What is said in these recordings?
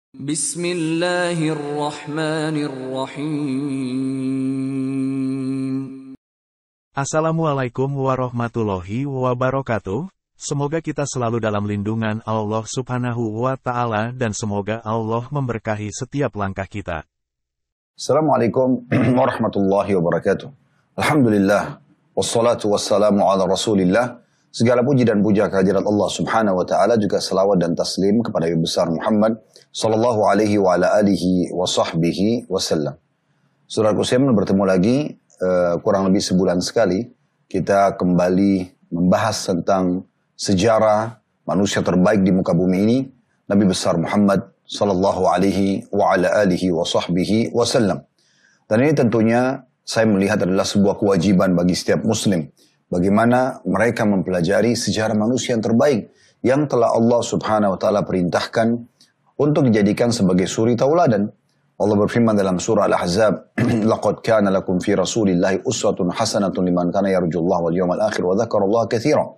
Bismillahirrahmanirrahim. Assalamualaikum warahmatullahi wabarakatuh. Semoga kita selalu dalam lindungan Allah Subhanahu wa Ta'ala dan semoga Allah memberkahi setiap langkah kita. Assalamualaikum warahmatullahi wabarakatuh. Alhamdulillah, wassalatu wassalamu ala rasulillah. Segala puji dan puja kehadirat Allah Subhanahu wa Ta'ala, juga salawat dan taslim kepada Nabi besar Muhammad sallallahu alaihi wa ala alihi wa sahbihi wasallam. Saudaraku sekalian, bertemu lagi kurang lebih sebulan sekali kita kembali membahas tentang sejarah manusia terbaik di muka bumi ini, Nabi besar Muhammad sallallahu alaihi wa ala alihi wa sahbihi wasallam. Dan ini tentunya saya melihat adalah sebuah kewajiban bagi setiap muslim, bagaimana mereka mempelajari sejarah manusia yang terbaik yang telah Allah Subhanahu wa Ta'ala perintahkan untuk dijadikan sebagai suri tauladan. Allah berfirman dalam surah Al-Ahzab, "Laqad kana lakum fi Rasulillahi uswatun hasanatun liman kana yarjullaha wal yawmal akhir wa dzakarallaha katsiran."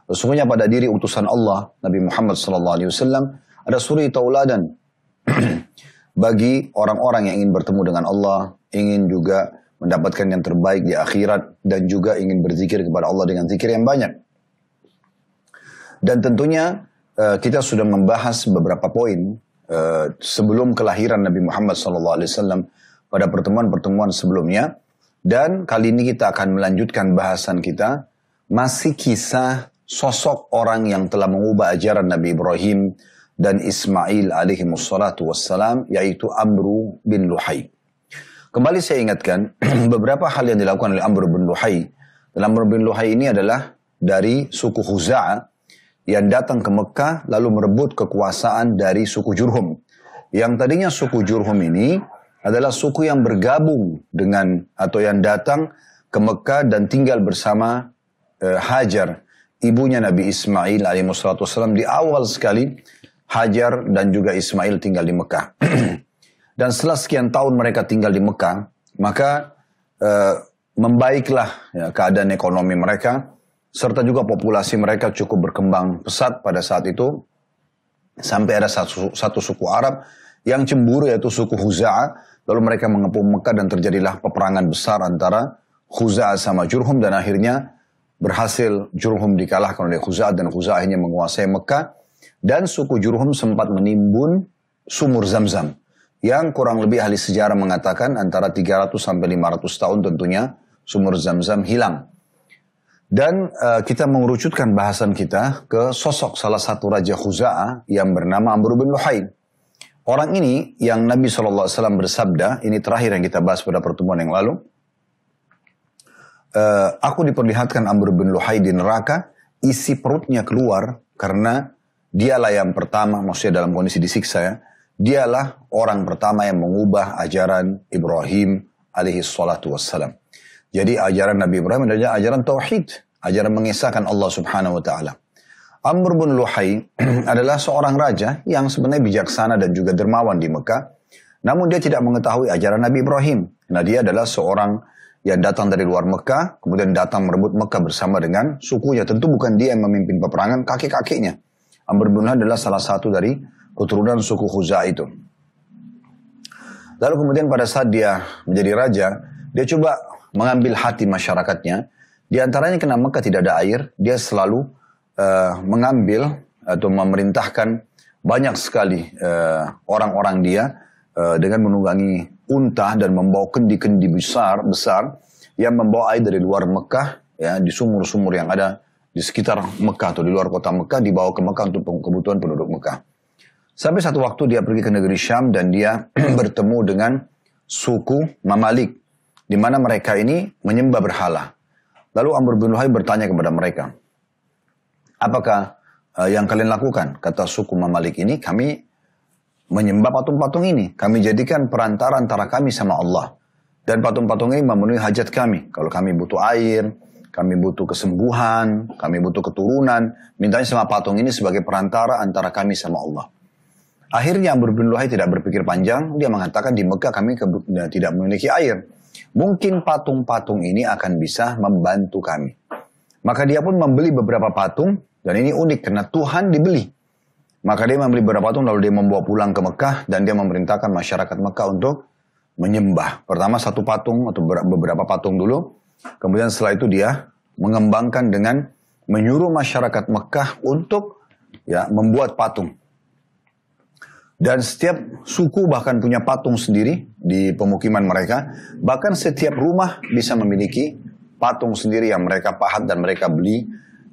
Sesungguhnya pada diri utusan Allah Nabi Muhammad sallallahu alaihi wasallam ada suri tauladan bagi orang-orang yang ingin bertemu dengan Allah, ingin juga mendapatkan yang terbaik di akhirat, dan juga ingin berzikir kepada Allah dengan zikir yang banyak. Dan tentunya kita sudah membahas beberapa poin sebelum kelahiran Nabi Muhammad SAW pada pertemuan-pertemuan sebelumnya. Dan kali ini kita akan melanjutkan bahasan kita, masih kisah sosok orang yang telah mengubah ajaran Nabi Ibrahim dan Ismail alaihi wassalatu wassalam, yaitu Amru bin Luhai. Kembali saya ingatkan beberapa hal yang dilakukan oleh Amr bin Luhai. Amr bin Luhai ini adalah dari suku Khuza'ah yang datang ke Mekah lalu merebut kekuasaan dari suku Jurhum. Yang tadinya suku Jurhum ini adalah suku yang bergabung dengan atau yang datang ke Mekah dan tinggal bersama Hajar, ibunya Nabi Ismail alaihissalam. Di awal sekali Hajar dan juga Ismail tinggal di Mekah. Dan setelah sekian tahun mereka tinggal di Mekah, maka membaiklah keadaan ekonomi mereka, serta juga populasi mereka cukup berkembang pesat pada saat itu, sampai ada satu suku Arab yang cemburu, yaitu suku Khuza'ah. Lalu mereka mengepung Mekah dan terjadilah peperangan besar antara Khuza'ah sama Jurhum, dan akhirnya berhasil Jurhum dikalahkan oleh Khuza'ah, dan Khuza'ah akhirnya menguasai Mekah. Dan suku Jurhum sempat menimbun sumur Zamzam, yang kurang lebih ahli sejarah mengatakan antara 300 sampai 500 tahun tentunya sumur Zamzam hilang. Dan kita mengerucutkan bahasan kita ke sosok salah satu raja Khuza'ah yang bernama Amr bin Luhai. Orang ini yang Nabi SAW bersabda, ini terakhir yang kita bahas pada pertemuan yang lalu, aku diperlihatkan Amr bin Luhai di neraka, isi perutnya keluar karena dialah yang pertama, maksudnya dalam kondisi disiksa ya, dialah orang pertama yang mengubah ajaran Ibrahim alaihi salatu wassalam. Jadi ajaran Nabi Ibrahim adalah ajaran tauhid, ajaran mengesahkan Allah Subhanahu wa Ta'ala. Amr bin Luhai adalah seorang raja yang sebenarnya bijaksana dan juga dermawan di Mekah. Namun dia tidak mengetahui ajaran Nabi Ibrahim. Nah, dia adalah seorang yang datang dari luar Mekah, kemudian datang merebut Mekah bersama dengan sukunya. Tentu bukan dia yang memimpin peperangan, kakek-kakeknya. Amr bin Luhai adalah salah satu dari keturunan suku Khuza'ah itu. Lalu kemudian pada saat dia menjadi raja, dia coba mengambil hati masyarakatnya. Di antaranya karena Mekah tidak ada air, dia selalu mengambil atau memerintahkan banyak sekali orang-orang dia dengan menunggangi unta dan membawa kendi-kendi besar yang membawa air dari luar Mekah, ya, di sumur-sumur yang ada di sekitar Mekah atau di luar kota Mekah, dibawa ke Mekah untuk kebutuhan penduduk Mekah. Sampai satu waktu dia pergi ke negeri Syam dan dia bertemu dengan suku Mamalik, di mana mereka ini menyembah berhala. Lalu Amr bin Luhai bertanya kepada mereka, apakah yang kalian lakukan? Kata suku Mamalik ini, kami menyembah patung-patung ini. Kami jadikan perantara antara kami sama Allah. Dan patung-patung ini memenuhi hajat kami. Kalau kami butuh air, kami butuh kesembuhan, kami butuh keturunan, mintanya sama patung ini sebagai perantara antara kami sama Allah. Akhirnya Amr bin Luhai tidak berpikir panjang, dia mengatakan di Mekah kami tidak memiliki air. Mungkin patung-patung ini akan bisa membantu kami. Maka dia pun membeli beberapa patung, dan ini unik karena Tuhan dibeli. Maka dia membeli beberapa patung lalu dia membawa pulang ke Mekah dan dia memerintahkan masyarakat Mekah untuk menyembah. Pertama satu patung atau beberapa patung dulu. Kemudian setelah itu dia mengembangkan dengan menyuruh masyarakat Mekah untuk membuat patung. Dan setiap suku bahkan punya patung sendiri di pemukiman mereka. Bahkan setiap rumah bisa memiliki patung sendiri yang mereka pahat dan mereka beli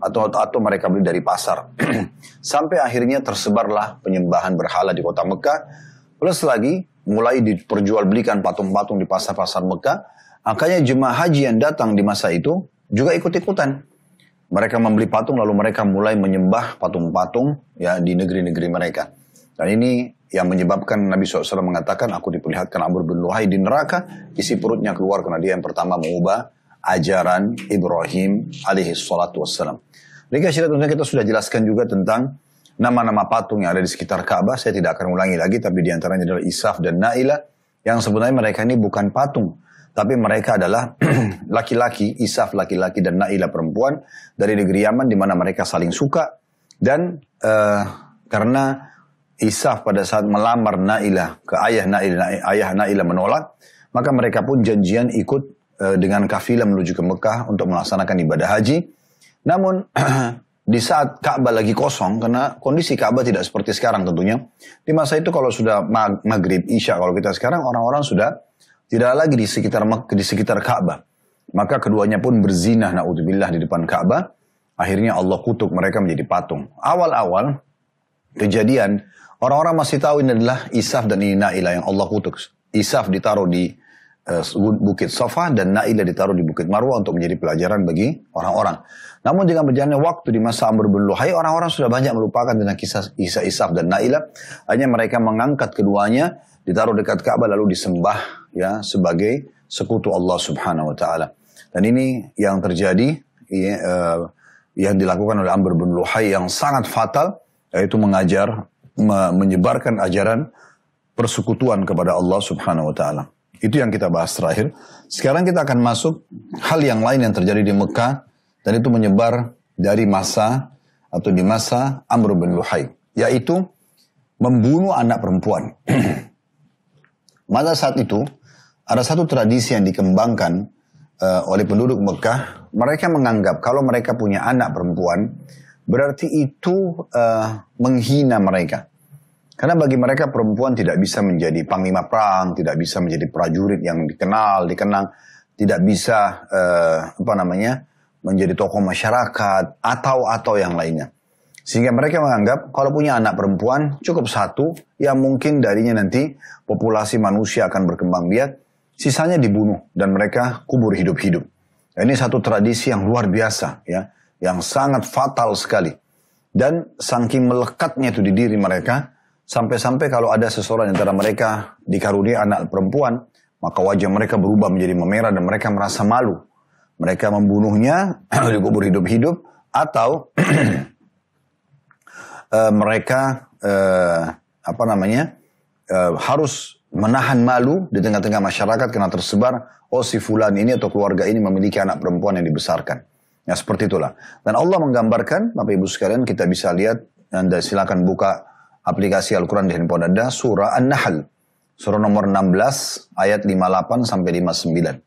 atau mereka beli dari pasar. Sampai akhirnya tersebarlah penyembahan berhala di kota Mekah. Plus lagi mulai diperjualbelikan patung-patung di pasar-pasar Mekah. Akhirnya jemaah haji yang datang di masa itu juga ikut-ikutan. Mereka membeli patung lalu mereka mulai menyembah patung-patung di negeri-negeri mereka. Dan ini yang menyebabkan Nabi SAW mengatakan, aku diperlihatkan Amr bin Luhai di neraka, isi perutnya keluar karena dia yang pertama mengubah ajaran Ibrahim alaihi salatu wassalam. Mereka tentunya kita sudah jelaskan juga tentang nama-nama patung yang ada di sekitar Ka'bah. Saya tidak akan ulangi lagi, tapi diantaranya adalah Isaf dan Na'ilah, yang sebenarnya mereka ini bukan patung. Tapi mereka adalah laki-laki, Isaf laki-laki dan Na'ilah perempuan dari negeri Yaman di mana mereka saling suka. Dan karena Isaf pada saat melamar Na'ilah ke ayah Na'ilah menolak, maka mereka pun janjian ikut dengan kafilah menuju ke Mekah untuk melaksanakan ibadah haji. Namun di saat Ka'bah lagi kosong, karena kondisi Ka'bah tidak seperti sekarang tentunya. Di masa itu kalau sudah maghrib, isya, kalau kita sekarang orang-orang sudah tidak lagi di sekitar Ka'bah. Maka keduanya pun berzina, na'udzubillah, di depan Ka'bah. Akhirnya Allah kutuk mereka menjadi patung. Awal-awal kejadian, orang-orang masih tahu ini adalah Isaf dan ini Na'ilah yang Allah kutuk. Isaf ditaruh di Bukit Safa dan Na'ilah ditaruh di Bukit Marwah untuk menjadi pelajaran bagi orang-orang. Namun dengan berjalannya waktu di masa Amr bin Luhai, orang-orang sudah banyak melupakan tentang kisah Isaf dan Na'ilah. Hanya mereka mengangkat keduanya, ditaruh dekat Ka'bah lalu disembah sebagai sekutu Allah Subhanahu wa taala. Dan ini yang terjadi yang dilakukan oleh Amr bin Luhai yang sangat fatal, yaitu menyebarkan ajaran persekutuan kepada Allah Subhanahu wa taala. Itu yang kita bahas terakhir. Sekarang kita akan masuk hal yang lain yang terjadi di Mekah dan itu menyebar dari masa atau di masa Amr bin Luhai, yaitu membunuh anak perempuan. Pada saat itu ada satu tradisi yang dikembangkan oleh penduduk Mekah. Mereka menganggap kalau mereka punya anak perempuan berarti itu menghina mereka. Karena bagi mereka perempuan tidak bisa menjadi panglima perang, tidak bisa menjadi prajurit yang dikenang, tidak bisa menjadi tokoh masyarakat atau yang lainnya. Sehingga mereka menganggap kalau punya anak perempuan cukup satu, yang mungkin darinya nanti populasi manusia akan berkembang biak, sisanya dibunuh dan mereka kubur hidup-hidup. Ini satu tradisi yang luar biasa, yang sangat fatal sekali. Dan saking melekatnya itu di diri mereka, sampai-sampai kalau ada seseorang antara mereka dikaruniai anak perempuan, maka wajah mereka berubah menjadi memerah dan mereka merasa malu. Mereka membunuhnya, dikubur hidup-hidup, atau mereka harus menahan malu di tengah-tengah masyarakat karena tersebar, si fulan ini atau keluarga ini memiliki anak perempuan yang dibesarkan. Ya seperti itulah. Dan Allah menggambarkan, Bapak Ibu sekalian, kita bisa lihat, Anda silakan buka aplikasi Al-Quran di handphone Anda, surah An-Nahl, surah nomor 16, ayat 58 sampai 59.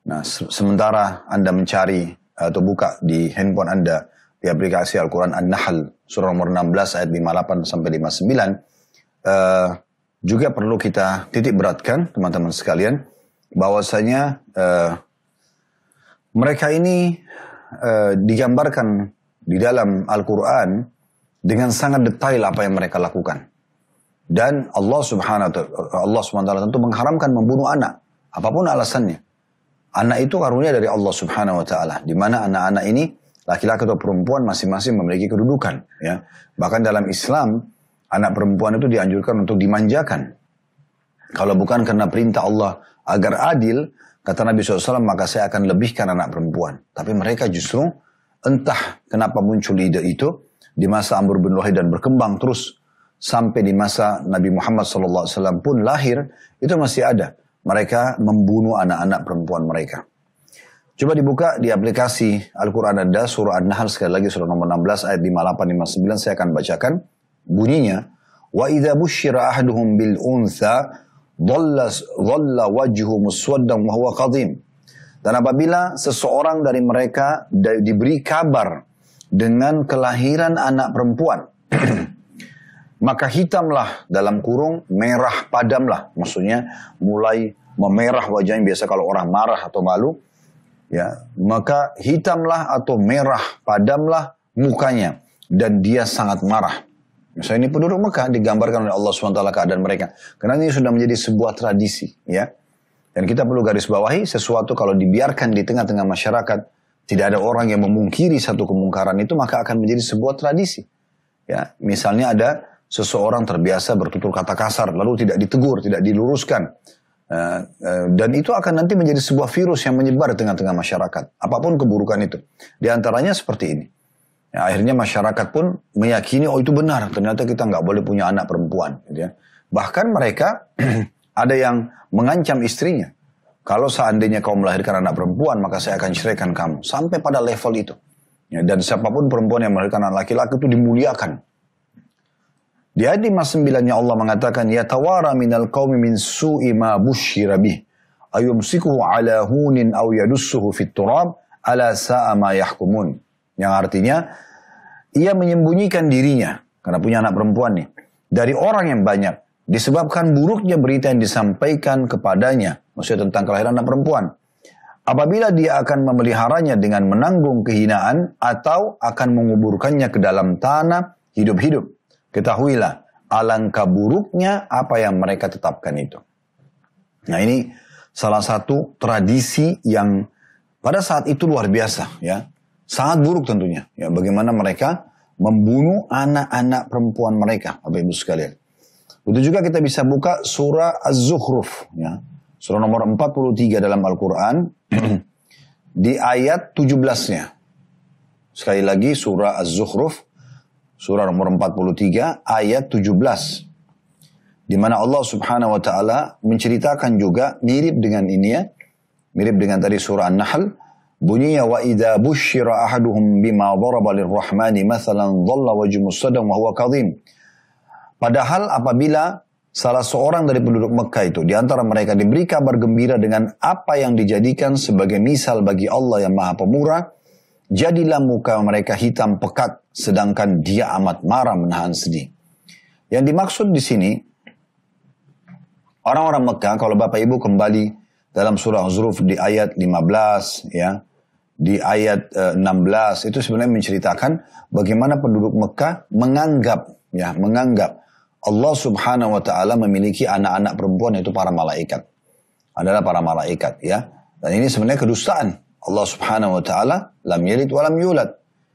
Nah, sementara Anda mencari atau buka di handphone Anda di aplikasi Al-Quran An-Nahl, surah nomor 16, ayat 58 sampai 59, juga perlu kita titik beratkan, teman-teman sekalian, bahwasanya mereka ini digambarkan di dalam Al-Quran dengan sangat detail apa yang mereka lakukan. Dan Allah Subhanahu wa taala tentu mengharamkan membunuh anak, apapun alasannya. Anak itu karunia dari Allah Subhanahu wa taala, di mana anak-anak ini laki-laki atau perempuan masing-masing memiliki kedudukan, ya. Bahkan dalam Islam, anak perempuan itu dianjurkan untuk dimanjakan. Kalau bukan karena perintah Allah agar adil, kata Nabi SAW, maka saya akan lebihkan anak perempuan. Tapi mereka justru entah kenapa muncul ide itu di masa Amr bin Luhai dan berkembang terus sampai di masa Nabi Muhammad SAW pun lahir, itu masih ada. Mereka membunuh anak-anak perempuan mereka. Coba dibuka di aplikasi Al-Quran Anda, surah An-Nahl, sekali lagi surah nomor 16 ayat 58-59, saya akan bacakan. Bunyinya, wa idza busyira ahaduhum bil untha dhalla wajhu muswaddan wa huwa qadhim. Dan apabila seseorang dari mereka diberi kabar dengan kelahiran anak perempuan, maka hitamlah dalam kurung, merah padamlah. Maksudnya mulai memerah wajahnya, biasa kalau orang marah atau malu, ya, maka hitamlah atau merah padamlah mukanya dan dia sangat marah. Misalnya ini penduduk Mekah digambarkan oleh Allah SWT keadaan mereka. Karena ini sudah menjadi sebuah tradisi, ya. Dan kita perlu garis bawahi, sesuatu kalau dibiarkan di tengah-tengah masyarakat, tidak ada orang yang memungkiri satu kemungkaran itu, maka akan menjadi sebuah tradisi. Ya, misalnya ada seseorang terbiasa bertutur kata kasar, lalu tidak ditegur, tidak diluruskan. Dan itu akan nanti menjadi sebuah virus yang menyebar di tengah-tengah masyarakat. Apapun keburukan itu. Di antaranya seperti ini. Ya, akhirnya masyarakat pun meyakini, oh itu benar, ternyata kita nggak boleh punya anak perempuan. Gitu ya. Bahkan mereka ada yang mengancam istrinya. Kalau seandainya kau melahirkan anak perempuan, maka saya akan ceraikan kamu. Sampai pada level itu. Ya, dan siapapun perempuan yang melahirkan anak laki-laki itu dimuliakan. Di ayat 59-nya Allah mengatakan, yatawara minal qawmi min su'i ma busyira bih. Ayumsikuhu ala hunin aw yadussuhu fit turab ala sa'a ma yahkumun. Yang artinya, ia menyembunyikan dirinya, karena punya anak perempuan nih, dari orang yang banyak, disebabkan buruknya berita yang disampaikan kepadanya, maksudnya tentang kelahiran anak perempuan. Apabila dia akan memeliharanya dengan menanggung kehinaan, atau akan menguburkannya ke dalam tanah hidup-hidup. Ketahuilah, alangkah buruknya apa yang mereka tetapkan itu. Nah ini salah satu tradisi yang pada saat itu luar biasa, ya. Sangat buruk tentunya. Ya, bagaimana mereka membunuh anak-anak perempuan mereka, Bapak Ibu sekalian. Itu juga kita bisa buka surah Az-Zukhruf, ya. Surah nomor 43 dalam Al-Quran, di ayat 17-nya. Sekali lagi surah Az-Zukhruf, surah nomor 43, ayat 17. Di mana Allah Subhanahu wa Ta'ala menceritakan juga mirip dengan ini, ya. Mirip dengan tadi surah An-Nahl. Bunyinya, wa idza busyira ahaduhum bima daraba lirrahmani mathalan dhalla wajhu muswaddan wa huwa kadhim. Padahal apabila salah seorang dari penduduk Mekah itu di antara mereka diberi kabar gembira dengan apa yang dijadikan sebagai misal bagi Allah yang Maha Pemurah, jadilah muka mereka hitam pekat sedangkan dia amat marah menahan sedih. Yang dimaksud di sini orang-orang Mekah, kalau Bapak Ibu kembali dalam surah Az-Zukhruf di ayat 15, ya, di ayat 16 itu sebenarnya menceritakan bagaimana penduduk Mekah menganggap Allah Subhanahu wa Ta'ala memiliki anak-anak perempuan, yaitu para malaikat. Adalah para malaikat, ya. Dan ini sebenarnya kedustaan. Allah Subhanahu wa Ta'ala lam yalid wa lam yulad.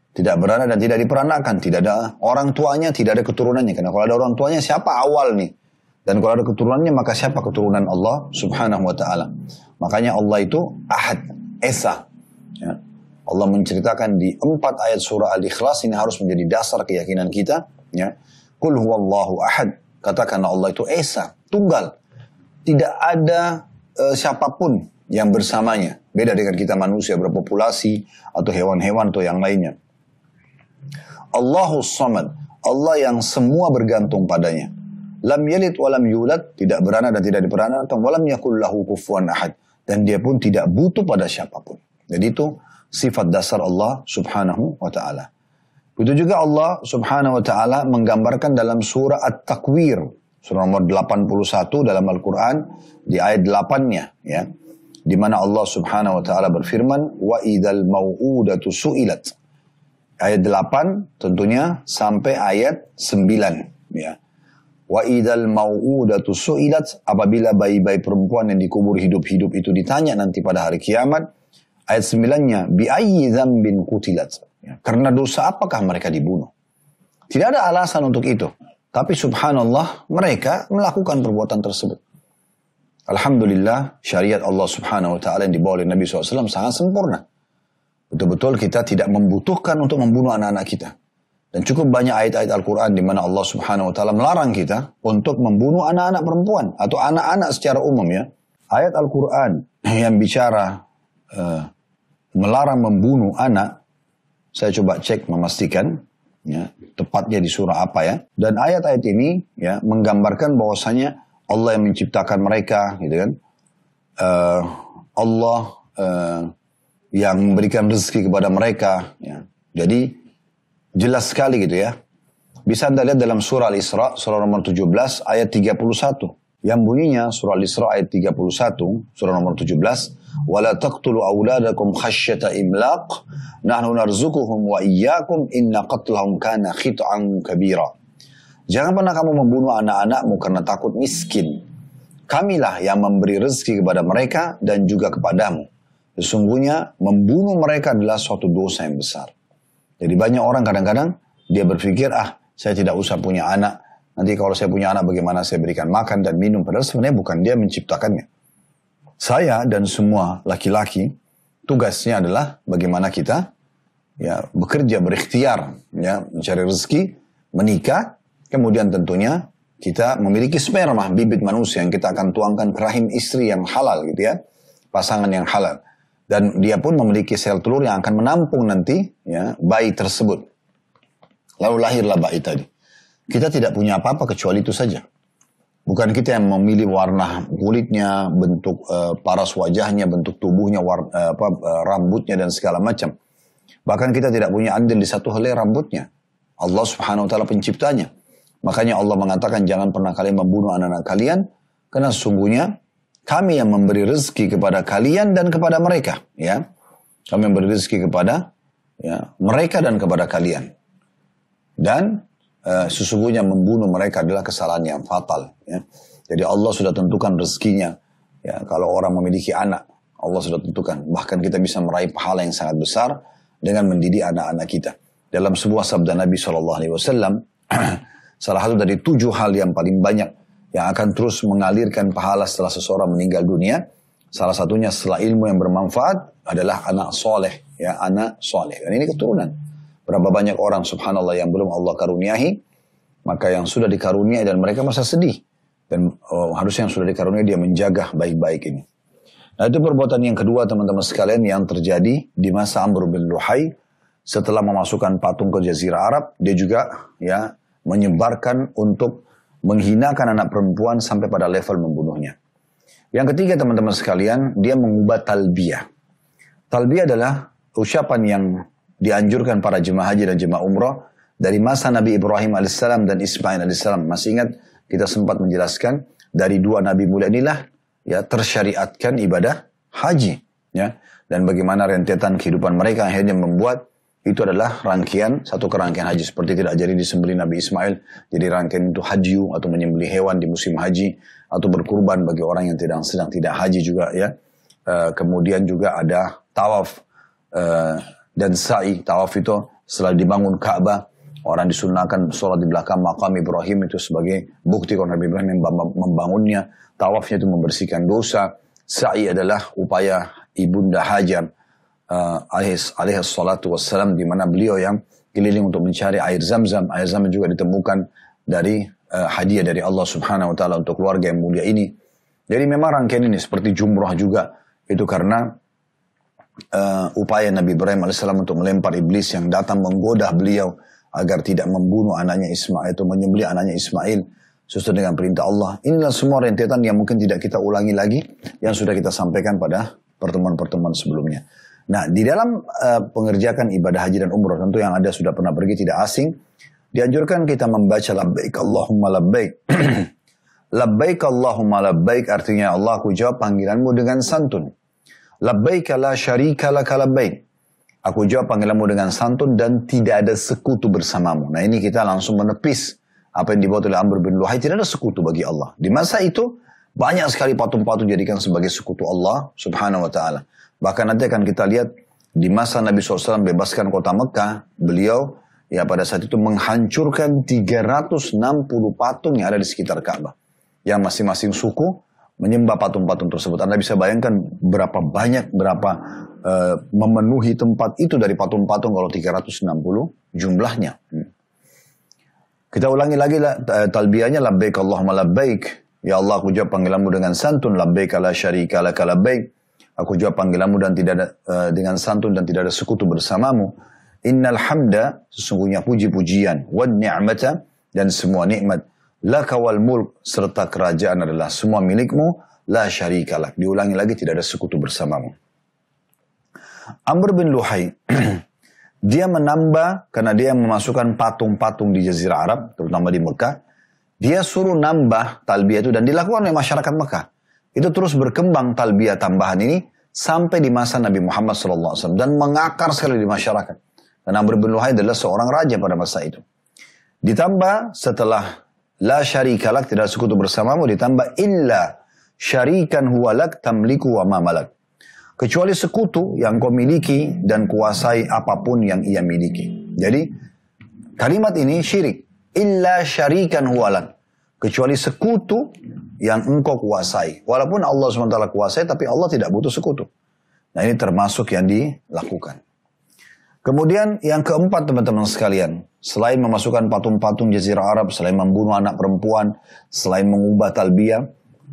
Tidak beranak dan tidak diperanakan, tidak ada orang tuanya, tidak ada keturunannya. Karena kalau ada orang tuanya, siapa awal nih? Dan kalau ada keturunannya, maka siapa keturunan Allah Subhanahu wa Ta'ala? Makanya Allah itu Ahad, Esa. Ya. Allah menceritakan di 4 ayat surah Al-Ikhlas, ini harus menjadi dasar keyakinan kita. Ya. Qul huwallahu ahad. Katakan Allah itu Esa, tunggal. Tidak ada siapapun yang bersamanya. Beda dengan kita manusia berpopulasi atau hewan-hewan atau yang lainnya. Allahus Samad. Allah yang semua bergantung padanya. Lam yalid wa lam yulad, tidak beranak dan tidak diperanakan. Wa lam yakul lahu kufuwan ahad. Dan dia pun tidak butuh pada siapapun. Jadi itu sifat dasar Allah Subhanahu wa Ta'ala. Itu juga Allah Subhanahu wa Ta'ala menggambarkan dalam surah At-Takwir, surah nomor 81 dalam Al-Quran, di ayat 8-nya, ya. Di mana Allah Subhanahu wa Ta'ala berfirman, wa idzal mau'udatu su'ilat. Ayat 8 tentunya sampai ayat 9, ya. Wa idzal mau'udatu su'ilat, apabila bayi-bayi perempuan yang dikubur hidup-hidup itu ditanya nanti pada hari kiamat. Ayat 9-nya, bi ayyi dzambin qutilat. Ya, karena dosa apakah mereka dibunuh? Tidak ada alasan untuk itu. Tapi subhanallah, mereka melakukan perbuatan tersebut. Alhamdulillah, syariat Allah Subhanahu wa Ta'ala yang dibawa oleh Nabi SAW sangat sempurna. Betul-betul kita tidak membutuhkan untuk membunuh anak-anak kita. Dan cukup banyak ayat-ayat Al-Quran di mana Allah Subhanahu wa Ta'ala melarang kita untuk membunuh anak-anak perempuan atau anak-anak secara umum, ya. Ayat Al-Quran yang bicara melarang membunuh anak, saya coba cek memastikan Ya, tepatnya di surah apa ya? Dan ayat-ayat ini ya menggambarkan bahwasanya Allah yang menciptakan mereka, gitu kan? Allah yang memberikan rezeki kepada mereka. Ya. Jadi jelas sekali gitu ya. Bisa Anda lihat dalam surah Al-Isra, surah nomor 17, ayat 31. Yang bunyinya surah Al-Isra ayat 31, surah nomor 17. وَلَا تَقْتُلُوا أَوْلَادَكُمْ خَشْيَةَ إِمْلَاقٍ نَحْنُ نَرْزُقُهُمْ وَإِيَّاكُمْ إِنَّ قَتْلَهُمْ كَانَ خِطْئًا كَبِيرًا. Jangan pernah kamu membunuh anak-anakmu karena takut miskin. Kamilah yang memberi rezeki kepada mereka dan juga kepadamu. Sesungguhnya membunuh mereka adalah suatu dosa yang besar. Jadi banyak orang kadang-kadang dia berpikir, saya tidak usah punya anak. Nanti kalau saya punya anak bagaimana saya berikan makan dan minum. Padahal sebenarnya bukan dia menciptakannya. Saya dan semua laki-laki tugasnya adalah bagaimana kita ya bekerja, berikhtiar, ya mencari rezeki, menikah, kemudian tentunya kita memiliki sperma, bibit manusia yang kita akan tuangkan ke rahim istri yang halal gitu ya, pasangan yang halal. Dan dia pun memiliki sel telur yang akan menampung nanti ya bayi tersebut. Lalu lahirlah bayi tadi. Kita tidak punya apa-apa kecuali itu saja. Bukan kita yang memilih warna kulitnya, bentuk paras wajahnya, bentuk tubuhnya, rambutnya dan segala macam. Bahkan kita tidak punya andil di satu helai rambutnya. Allah Subhanahu wa taala penciptanya. Makanya Allah mengatakan jangan pernah kalian membunuh anak-anak kalian karena sesungguhnya kami yang memberi rezeki kepada kalian dan kepada mereka, ya. Kami memberi rezeki kepada ya, mereka dan kepada kalian. Dan sesungguhnya membunuh mereka adalah kesalahan yang fatal. Ya. Jadi Allah sudah tentukan rezekinya. Ya, kalau orang memiliki anak, Allah sudah tentukan. Bahkan kita bisa meraih pahala yang sangat besar dengan mendidik anak-anak kita. Dalam sebuah sabda Nabi SAW, salah satu dari 7 hal yang paling banyak yang akan terus mengalirkan pahala setelah seseorang meninggal dunia, salah satunya setelah ilmu yang bermanfaat adalah anak soleh. Ya, anak soleh. Dan ini keturunan. Berapa banyak orang subhanallah yang belum Allah karuniahi, maka yang sudah dikaruniai dan mereka masa sedih. Dan harusnya yang sudah dikaruniai dia menjaga baik-baik ini. Nah itu perbuatan yang kedua teman-teman sekalian yang terjadi di masa Amr bin Luhai. Setelah memasukkan patung ke Jazirah Arab, dia juga ya menyebarkan untuk menghinakan anak perempuan sampai pada level membunuhnya. Yang ketiga teman-teman sekalian, dia mengubah talbiyah. Talbiyah adalah ucapan yang dianjurkan para jemaah haji dan jemaah umrah dari masa Nabi Ibrahim AS dan Ismail AS. Masih ingat kita sempat menjelaskan dari 2 Nabi mulia inilah ya tersyariatkan ibadah haji ya, dan bagaimana rentetan kehidupan mereka akhirnya membuat itu adalah satu kerangkaian haji. Seperti tidak jadi disembelih Nabi Ismail, jadi rangkaian itu haji atau menyembelih hewan di musim haji atau berkurban bagi orang yang sedang tidak haji juga ya. Kemudian juga ada tawaf dan sa'i. Tawaf itu setelah dibangun Ka'bah, orang disunahkan sholat di belakang makam Ibrahim itu sebagai bukti kalau Nabi Ibrahim yang membangunnya. Tawafnya itu membersihkan dosa. Sa'i adalah upaya Ibunda Hajar alaihi salatu wassalam, di mana beliau yang keliling untuk mencari air Zam-Zam. Air Zam-Zam juga ditemukan dari hadiah dari Allah Subhanahu wa taala untuk keluarga yang mulia ini. Jadi memang rangkaian ini seperti jumrah juga itu karena upaya Nabi Ibrahim AS untuk melempar iblis yang datang menggoda beliau agar tidak membunuh anaknya Ismail atau menyembelih anaknya Ismail sesuai dengan perintah Allah. Inilah semua rentetan yang mungkin tidak kita ulangi lagi yang sudah kita sampaikan pada pertemuan-pertemuan sebelumnya. Nah, di dalam pengerjakan ibadah haji dan umrah, tentu yang Anda sudah pernah pergi tidak asing, dianjurkan kita membaca labbaik Allahumma labbaik. Labbaik Allahumma labbaik artinya Allah, aku jawab panggilanmu dengan santun. Labbaik la syarika laka labbaik. Aku jawab panggilanmu dengan santun dan tidak ada sekutu bersamamu. Nah ini kita langsung menepis apa yang dibuat oleh Amr bin Luhai. Tidak ada sekutu bagi Allah. Di masa itu banyak sekali patung-patung dijadikan sebagai sekutu Allah Subhanahu wa ta'ala. Bahkan nanti akan kita lihat di masa Nabi SAW bebaskan kota Mekah, beliau ya pada saat itu menghancurkan 360 patung yang ada di sekitar Ka'bah. Yang masing-masing suku menyembah patung-patung tersebut. Anda bisa bayangkan berapa banyak, memenuhi tempat itu dari patung-patung kalau 360 jumlahnya. Kita ulangi lagi talbiyahnya, labbaik Allahumma labbaik. Ya Allah, aku jawab panggilanmu dengan santun. Labbaik la syarika laka labbaik. Aku jawab panggilanmu dan tidak ada dengan santun dan tidak ada sekutu bersamamu. Innal hamda, sesungguhnya puji-pujian, wan ni'mata, dan semua nikmat, laka wal mulk, serta kerajaan adalah semua milikmu, la syarika lak. Diulangi lagi, tidak ada sekutu bersamamu. Amr bin Luhai, dia menambah, karena dia memasukkan patung-patung di Jazirah Arab, terutama di Mekah, dia suruh nambah talbiyah itu, dan dilakukan oleh masyarakat Mekah. Itu terus berkembang talbiyah tambahan ini, sampai di masa Nabi Muhammad SAW, dan mengakar sekali di masyarakat. Dan Amr bin Luhai adalah seorang raja pada masa itu. Ditambah setelah la syarika lak, tidak sekutu bersamamu, ditambah illa syarikan huwa lak tamliku wa ma malak. Kecuali sekutu yang kau miliki dan kuasai apapun yang ia miliki. Jadi kalimat ini syirik. Illa syarikan huwa lak. Kecuali sekutu yang engkau kuasai. Walaupun Allah SWT kuasai, tapi Allah tidak butuh sekutu. Nah, ini termasuk yang dilakukan. Kemudian yang keempat, teman-teman sekalian, selain memasukkan patung-patung Jazirah Arab, selain membunuh anak perempuan, selain mengubah talbiyah,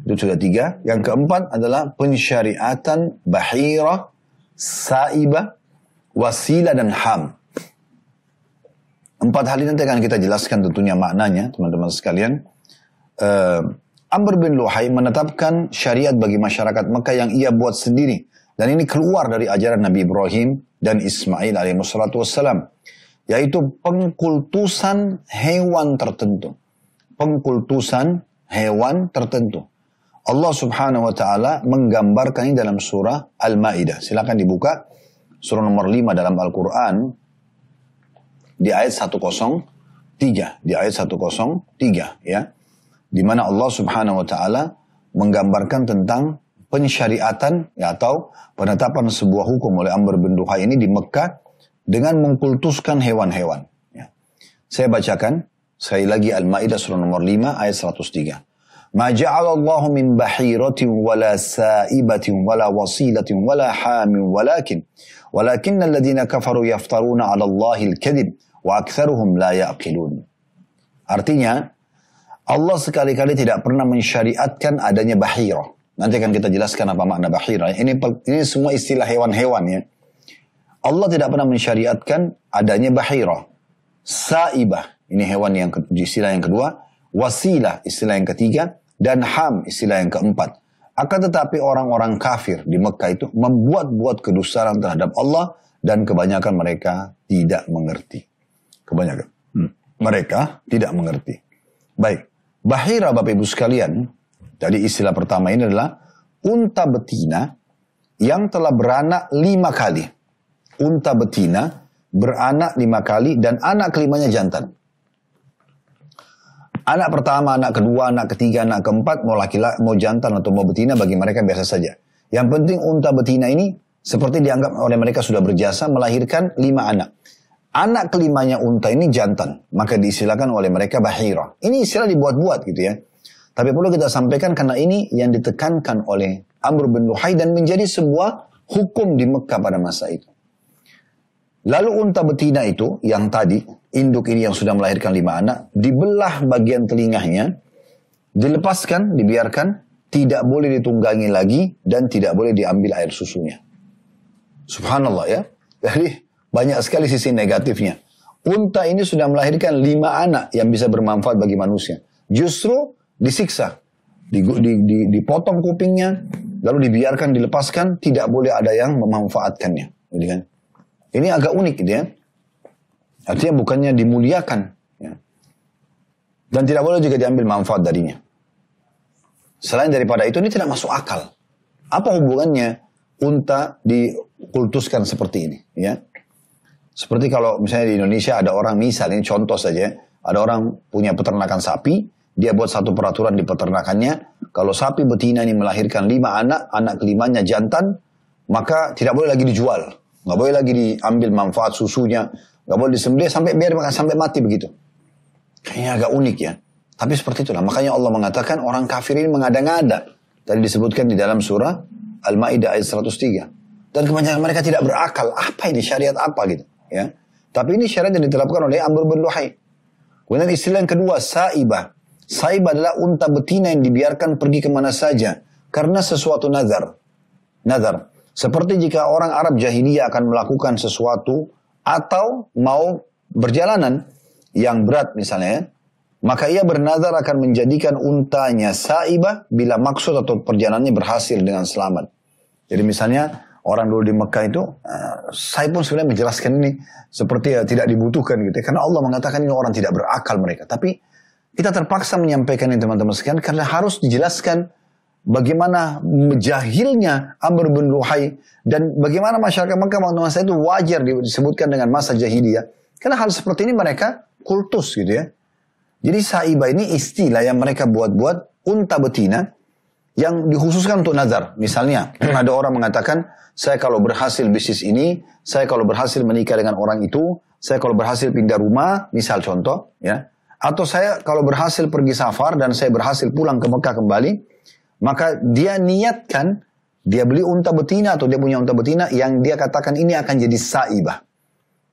itu sudah 3. Yang keempat adalah pensyariatan bahirah, saibah, wasilah, dan ham. 4 hal ini nanti akan kita jelaskan tentunya maknanya, teman-teman sekalian. Amr bin Luhai menetapkan syariat bagi masyarakat Mekah yang ia buat sendiri. Dan ini keluar dari ajaran Nabi Ibrahim dan Ismail alaihissalam. Yaitu pengkultusan hewan tertentu. Pengkultusan hewan tertentu. Allah subhanahu wa ta'ala menggambarkan ini dalam surah Al-Ma'idah. Silakan dibuka. Surah nomor 5 dalam Al-Quran. Di ayat 103. Di ayat 103. Ya. Di mana Allah subhanahu wa ta'ala menggambarkan tentang pensyariatan ya, atau penetapan sebuah hukum oleh Amr bin Luhai ini di Mekah dengan mengkultuskan hewan-hewan. Ya. Saya bacakan sekali lagi Al-Ma'idah surah nomor 5 ayat 103. Ma ja'alallahu min bahiratin wala sa'ibatin wala wasilatin wala hamin walakin alladhina kafaru yaftaruna 'ala Allahil kadhib wa aktsaruhum la ya'qilun. Artinya Allah sekali-kali tidak pernah mensyariatkan adanya bahirah. Nanti akan kita jelaskan apa makna bahirah. Ini semua istilah hewan-hewan ya. Allah tidak pernah mensyariatkan adanya bahirah. Sa'ibah, ini hewan yang istilah yang kedua. Wasilah, istilah yang ketiga. Dan ham, istilah yang keempat. Akan tetapi orang-orang kafir di Mekah itu membuat-buat kedustaan terhadap Allah. Dan kebanyakan mereka tidak mengerti. Kebanyakan mereka tidak mengerti. Baik, bahirah Bapak Ibu sekalian. Jadi istilah pertama ini adalah unta betina yang telah beranak 5 kali. Unta betina beranak 5 kali dan anak kelimanya jantan. Anak pertama, anak kedua, anak ketiga, anak keempat, mau jantan atau mau betina bagi mereka biasa saja. Yang penting unta betina ini seperti dianggap oleh mereka sudah berjasa melahirkan 5 anak. Anak kelimanya unta ini jantan, maka diistilahkan oleh mereka bahirah. Ini istilah dibuat-buat gitu ya. Tapi perlu kita sampaikan karena ini yang ditekankan oleh Amr bin Luhai dan menjadi sebuah hukum di Mekah pada masa itu. Lalu unta betina itu yang tadi, induk ini yang sudah melahirkan 5 anak, dibelah bagian telinganya, dilepaskan, dibiarkan, tidak boleh ditunggangi lagi dan tidak boleh diambil air susunya. Subhanallah ya. Jadi banyak sekali sisi negatifnya. Unta ini sudah melahirkan 5 anak yang bisa bermanfaat bagi manusia. Justru disiksa, dipotong kupingnya, lalu dibiarkan, dilepaskan, tidak boleh ada yang memanfaatkannya. Gitu kan? Ini agak unik gitu ya. Artinya bukannya dimuliakan. Ya. Dan tidak boleh juga diambil manfaat darinya. Selain daripada itu, ini tidak masuk akal. Apa hubungannya unta dikultuskan seperti ini? Ya. Seperti kalau misalnya di Indonesia ada orang, misalnya contoh saja, ada orang punya peternakan sapi, dia buat satu peraturan di peternakannya, kalau sapi betina ini melahirkan 5 anak, anak kelimanya jantan, maka tidak boleh lagi dijual. Nggak boleh lagi diambil manfaat susunya, nggak boleh disembelih sampai mati begitu. Kayaknya agak unik ya. Tapi seperti itulah. Makanya Allah mengatakan orang kafir ini mengada-ngada. Tadi disebutkan di dalam surah Al-Ma'idah ayat 103. Dan kebanyakan mereka tidak berakal. Apa ini? Syariat apa gitu? Ya. Tapi ini syariat yang diterapkan oleh Amr bin Luhai. Kemudian istilah yang kedua, saibah. Saibah adalah unta betina yang dibiarkan pergi kemana saja. Karena sesuatu nazar. Nazar. Seperti jika orang Arab jahiliyah akan melakukan sesuatu atau mau perjalanan yang berat misalnya ya, maka ia bernazar akan menjadikan untanya saibah bila maksud atau perjalanannya berhasil dengan selamat. Jadi misalnya orang dulu di Mekah itu, saya pun sebenarnya menjelaskan ini seperti ya tidak dibutuhkan gitu. Karena Allah mengatakan ini orang tidak berakal mereka. Tapi kita terpaksa menyampaikan ini teman-teman sekalian karena harus dijelaskan bagaimana jahilnya Amr bin Luhai dan bagaimana masyarakat Mekah waktu masa itu wajar disebutkan dengan masa jahiliyah. Karena hal seperti ini mereka kultus gitu ya. Jadi saibah ini istilah yang mereka buat-buat unta betina yang dikhususkan untuk nazar. Misalnya ada orang mengatakan, saya kalau berhasil bisnis ini, saya kalau berhasil menikah dengan orang itu, saya kalau berhasil pindah rumah, misal contoh, ya, atau saya kalau berhasil pergi safar dan saya berhasil pulang ke Mekah kembali, maka dia niatkan, dia beli unta betina atau dia punya unta betina yang dia katakan ini akan jadi saibah.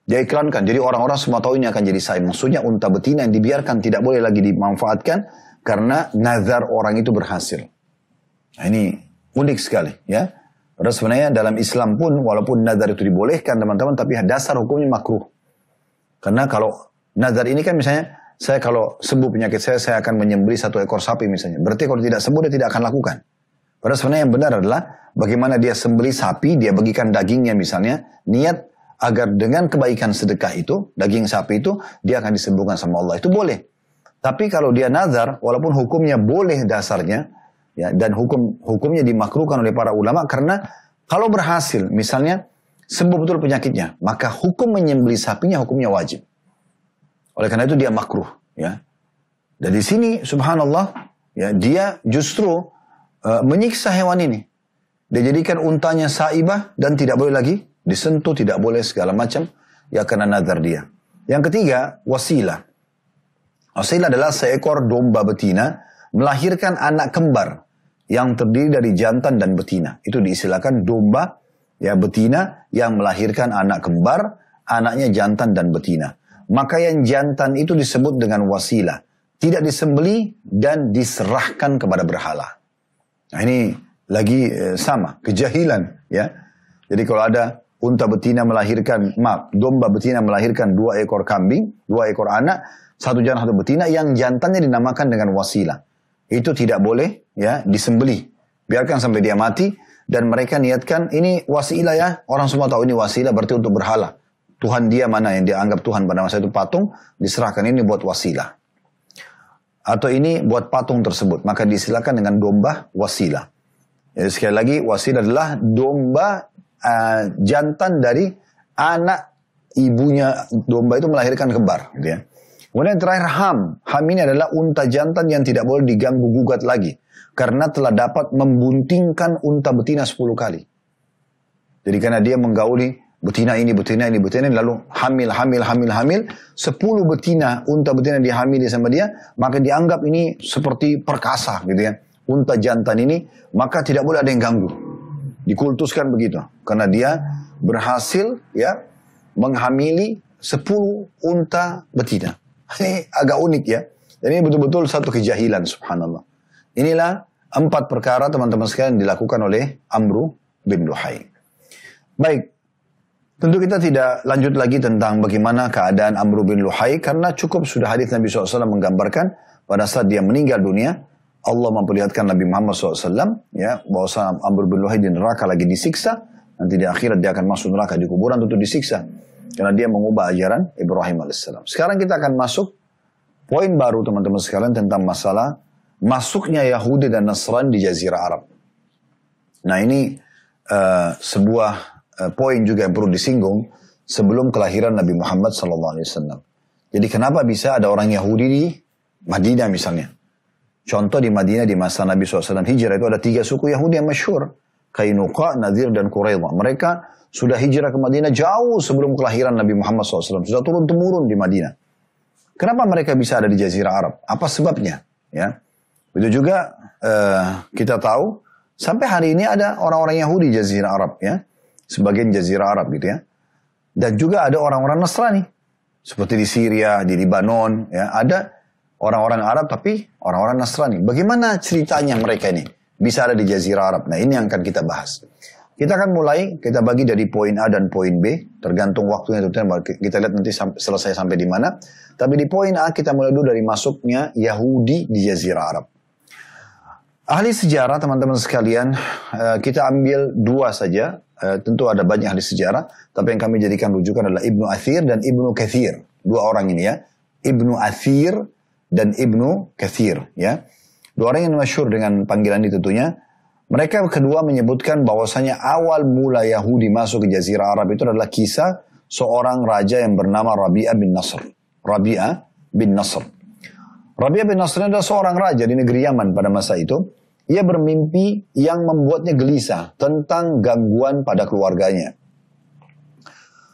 Dia iklankan, jadi orang-orang semua tahu ini akan jadi saibah. Maksudnya unta betina yang dibiarkan tidak boleh lagi dimanfaatkan karena nazar orang itu berhasil. Nah, ini unik sekali, ya. Padahal sebenarnya dalam Islam pun, walaupun nazar itu dibolehkan teman-teman, tapi dasar hukumnya makruh. Karena kalau nazar ini kan misalnya, saya kalau sembuh penyakit saya akan menyembelih 1 ekor sapi misalnya. Berarti kalau tidak sembuh, dia tidak akan lakukan. Padahal sebenarnya yang benar adalah, bagaimana dia sembelih sapi, dia bagikan dagingnya misalnya, niat agar dengan kebaikan sedekah itu, daging sapi itu, dia akan disembuhkan sama Allah. Itu boleh. Tapi kalau dia nazar, walaupun hukumnya boleh dasarnya, ya, dan hukumnya dimakruhkan oleh para ulama karena kalau berhasil misalnya sembuh betul penyakitnya, maka hukum menyembelih sapinya hukumnya wajib. Oleh karena itu dia makruh, ya. Dan di sini subhanallah, ya, dia justru menyiksa hewan ini. Dia jadikan untanya saibah dan tidak boleh lagi disentuh, tidak boleh segala macam, ya, karena nazar dia. Yang ketiga, wasilah. Wasilah adalah seekor domba betina melahirkan anak kembar yang terdiri dari jantan dan betina. Itu diistilahkan domba, ya, betina yang melahirkan anak kembar, anaknya jantan dan betina. Maka yang jantan itu disebut dengan wasilah, tidak disembeli dan diserahkan kepada berhala. Nah, ini lagi sama kejahilan, ya. Jadi kalau ada unta betina melahirkan, domba betina melahirkan 2 ekor kambing, 2 ekor anak, 1 jantan 1 betina, yang jantannya dinamakan dengan wasilah. Itu tidak boleh, ya, disembelih. Biarkan sampai dia mati dan mereka niatkan ini wasilah, ya. Orang semua tahu ini wasilah berarti untuk berhala. Tuhan dia mana yang dia anggap Tuhan pada masa itu patung, diserahkan ini buat wasilah. Atau ini buat patung tersebut, maka disilakan dengan domba wasilah. Jadi sekali lagi wasilah adalah domba jantan dari anak ibunya. Domba itu melahirkan kembar, gitu ya. Kemudian terakhir ham. Ham ini adalah unta jantan yang tidak boleh diganggu gugat lagi. Karena telah dapat membuntingkan unta betina 10 kali. Jadi karena dia menggauli betina ini, lalu hamil. 10 betina, unta betina dihamili sama dia, maka dianggap ini seperti perkasa, gitu ya. Unta jantan ini, maka tidak boleh ada yang ganggu. Dikultuskan begitu. Karena dia berhasil, ya, menghamili 10 unta betina. Ini agak unik, ya. Dan ini betul-betul satu kejahilan, subhanallah. Inilah 4 perkara teman-teman sekalian dilakukan oleh Amr bin Luhai. Baik. Tentu kita tidak lanjut lagi tentang bagaimana keadaan Amr bin Luhai. Karena cukup sudah hadis Nabi SAW menggambarkan pada saat dia meninggal dunia, Allah memperlihatkan Nabi Muhammad SAW, ya, bahwa Amr bin Luhai di neraka lagi disiksa. Nanti di akhirat dia akan masuk neraka di kuburan untuk disiksa. Karena dia mengubah ajaran Ibrahim AS. Sekarang kita akan masuk poin baru teman-teman sekalian tentang masalah masuknya Yahudi dan Nasrani di Jazirah Arab. Nah ini sebuah poin juga yang perlu disinggung sebelum kelahiran Nabi Muhammad SAW. Jadi kenapa bisa ada orang Yahudi di Madinah misalnya? Contoh di Madinah di masa Nabi SAW hijrah itu ada 3 suku Yahudi yang masyhur. Kainuqa, Nadir, dan Quraidah. Mereka sudah hijrah ke Madinah jauh sebelum kelahiran Nabi Muhammad SAW. Sudah turun-temurun di Madinah. Kenapa mereka bisa ada di Jazirah Arab? Apa sebabnya? Ya, itu juga kita tahu sampai hari ini ada orang-orang Yahudi di Jazirah Arab, ya, sebagian Jazirah Arab gitu ya. Dan juga ada orang-orang Nasrani seperti di Syria, di Lebanon, ya, ada orang-orang Arab tapi orang-orang Nasrani. Bagaimana ceritanya mereka ini bisa ada di Jazirah Arab? Nah ini yang akan kita bahas. Kita akan mulai, kita bagi dari poin A dan poin B, tergantung waktunya tentunya, kita lihat nanti selesai sampai di mana. Tapi di poin A kita mulai dulu dari masuknya Yahudi di Jazirah Arab. Ahli sejarah teman-teman sekalian, kita ambil dua saja, tentu ada banyak ahli sejarah, tapi yang kami jadikan rujukan adalah Ibnu Athir dan Ibnu Kathir. Dua orang ini ya, Ibnu Athir dan Ibnu Kathir ya. Dua orang yang masyhur dengan panggilan ini tentunya. Mereka kedua menyebutkan bahwasanya awal mula Yahudi masuk ke Jazirah Arab itu adalah kisah seorang raja yang bernama Rabi'ah bin Nasr. Rabi'ah bin Nasr. Rabi'ah bin Nasr adalah seorang raja di negeri Yaman pada masa itu. Ia bermimpi yang membuatnya gelisah tentang gangguan pada keluarganya.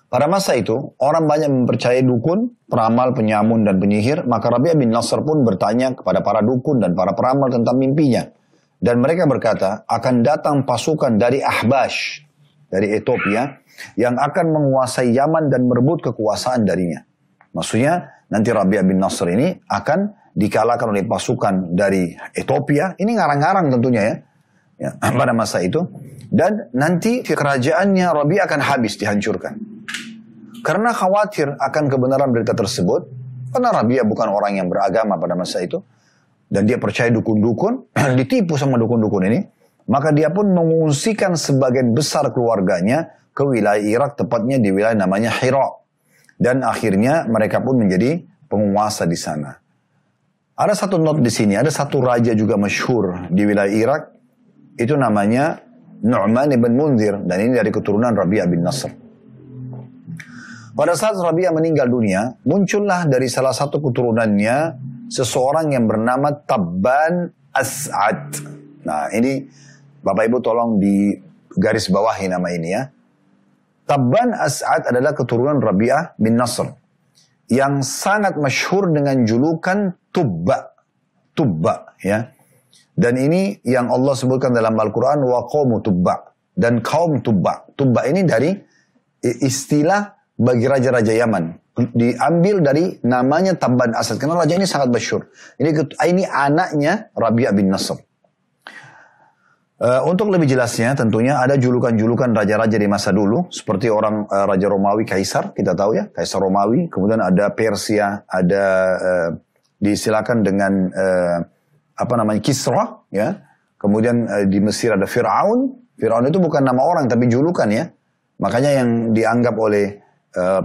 Pada masa itu, orang banyak mempercayai dukun, peramal, penyamun, dan penyihir. Maka Rabi'ah bin Nasr pun bertanya kepada para dukun dan para peramal tentang mimpinya. Dan mereka berkata, akan datang pasukan dari Ahbash, dari Ethiopia, yang akan menguasai Yaman dan merebut kekuasaan darinya. Maksudnya, nanti Rabi'ah bin Nasr ini akan dikalahkan oleh pasukan dari Ethiopia. Ini ngarang-ngarang tentunya ya, pada masa itu. Dan nanti kerajaannya Rabi'ah akan habis, dihancurkan. Karena khawatir akan kebenaran berita tersebut, karena Rabi'ah bukan orang yang beragama pada masa itu, dan dia percaya dukun-dukun, ditipu sama dukun-dukun ini, maka dia pun mengungsikan sebagian besar keluarganya ke wilayah Irak, tepatnya di wilayah namanya Hira. Dan akhirnya mereka pun menjadi penguasa di sana. Ada satu not di sini, ada satu raja juga masyhur di wilayah Irak, itu namanya Nu'man ibn Munzir, dan ini dari keturunan Rabi'ah bin Nasr. Pada saat Rabi'ah meninggal dunia, muncullah dari salah satu keturunannya seseorang yang bernama Tabban As'ad. Nah ini Bapak Ibu tolong di garis bawahi nama ini ya. Tabban As'ad adalah keturunan Rabi'ah bin Nasr yang sangat masyhur dengan julukan Tubba. Tubba ya. Dan ini yang Allah sebutkan dalam Al-Quran, wa qawmu Tubba. Dan kaum Tubba. Tubba ini dari istilah bagi raja-raja Yaman. Diambil dari namanya Tabban As'ad. Karena raja ini sangat masyhur. Ini anaknya Rabi'ah bin Nasr. Untuk lebih jelasnya tentunya ada julukan-julukan raja-raja di masa dulu. Seperti orang Raja Romawi Kaisar. Kita tahu ya. Kaisar Romawi. Kemudian ada Persia. Ada disilakan dengan Kisra. Ya. Kemudian di Mesir ada Fir'aun. Fir'aun itu bukan nama orang tapi julukan ya. Makanya yang dianggap oleh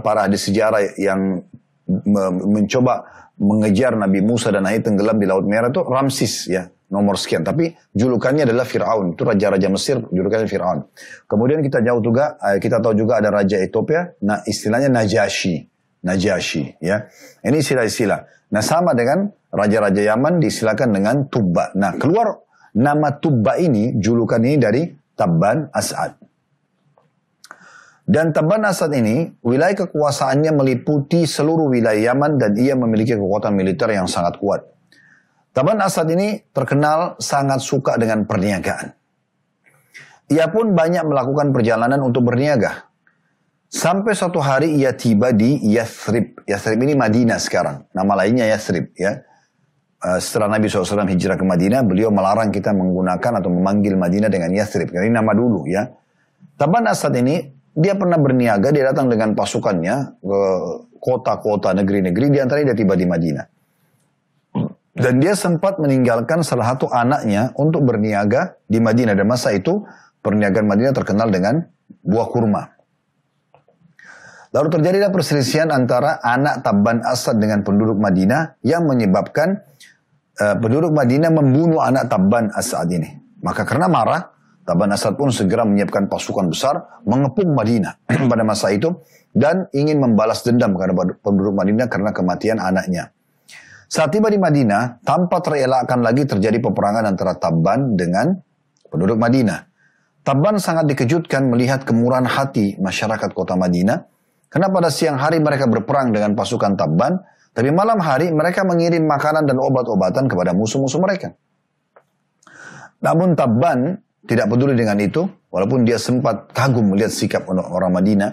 para ahli sejarah yang mencoba mengejar Nabi Musa dan akhirnya tenggelam di Laut Merah itu Ramsis ya, nomor sekian. Tapi julukannya adalah Fir'aun, itu raja-raja Mesir, julukannya Fir'aun. Kemudian kita kita tahu juga ada raja Ethiopia, nah istilahnya Najasyi ya. Ini istilah-istilah. Nah sama dengan raja-raja Yaman disilakan dengan Tubba. Nah keluar nama Tubba ini, julukan ini dari Tabban As'ad. Dan Tabban As'ad ini, wilayah kekuasaannya meliputi seluruh wilayah Yaman dan ia memiliki kekuatan militer yang sangat kuat. Tabban As'ad ini terkenal sangat suka dengan perniagaan. Ia pun banyak melakukan perjalanan untuk berniaga. Sampai suatu hari ia tiba di Yathrib. Yathrib ini Madinah sekarang. Nama lainnya Yathrib ya. Setelah Nabi SAW hijrah ke Madinah, beliau melarang kita menggunakan atau memanggil Madinah dengan Yathrib. Ini nama dulu ya. Tabban As'ad ini, dia pernah berniaga, dia datang dengan pasukannya ke kota-kota, negeri-negeri, di antaranya dia tiba di Madinah. Dan dia sempat meninggalkan salah satu anaknya untuk berniaga di Madinah. Dan masa itu, perniagaan Madinah terkenal dengan buah kurma. Lalu terjadilah perselisihan antara anak Tabban As'ad dengan penduduk Madinah yang menyebabkan penduduk Madinah membunuh anak Tabban As'ad ini. Maka karena marah, Tabban As'ad pun segera menyiapkan pasukan besar mengepung Madinah pada masa itu dan ingin membalas dendam kepada penduduk Madinah karena kematian anaknya. Saat tiba di Madinah, tanpa terelakkan lagi terjadi peperangan antara Tabban dengan penduduk Madinah. Tabban sangat dikejutkan melihat kemurahan hati masyarakat kota Madinah karena pada siang hari mereka berperang dengan pasukan Tabban, tapi malam hari mereka mengirim makanan dan obat-obatan kepada musuh-musuh mereka. Namun Tabban tidak peduli dengan itu, walaupun dia sempat kagum melihat sikap orang Madinah,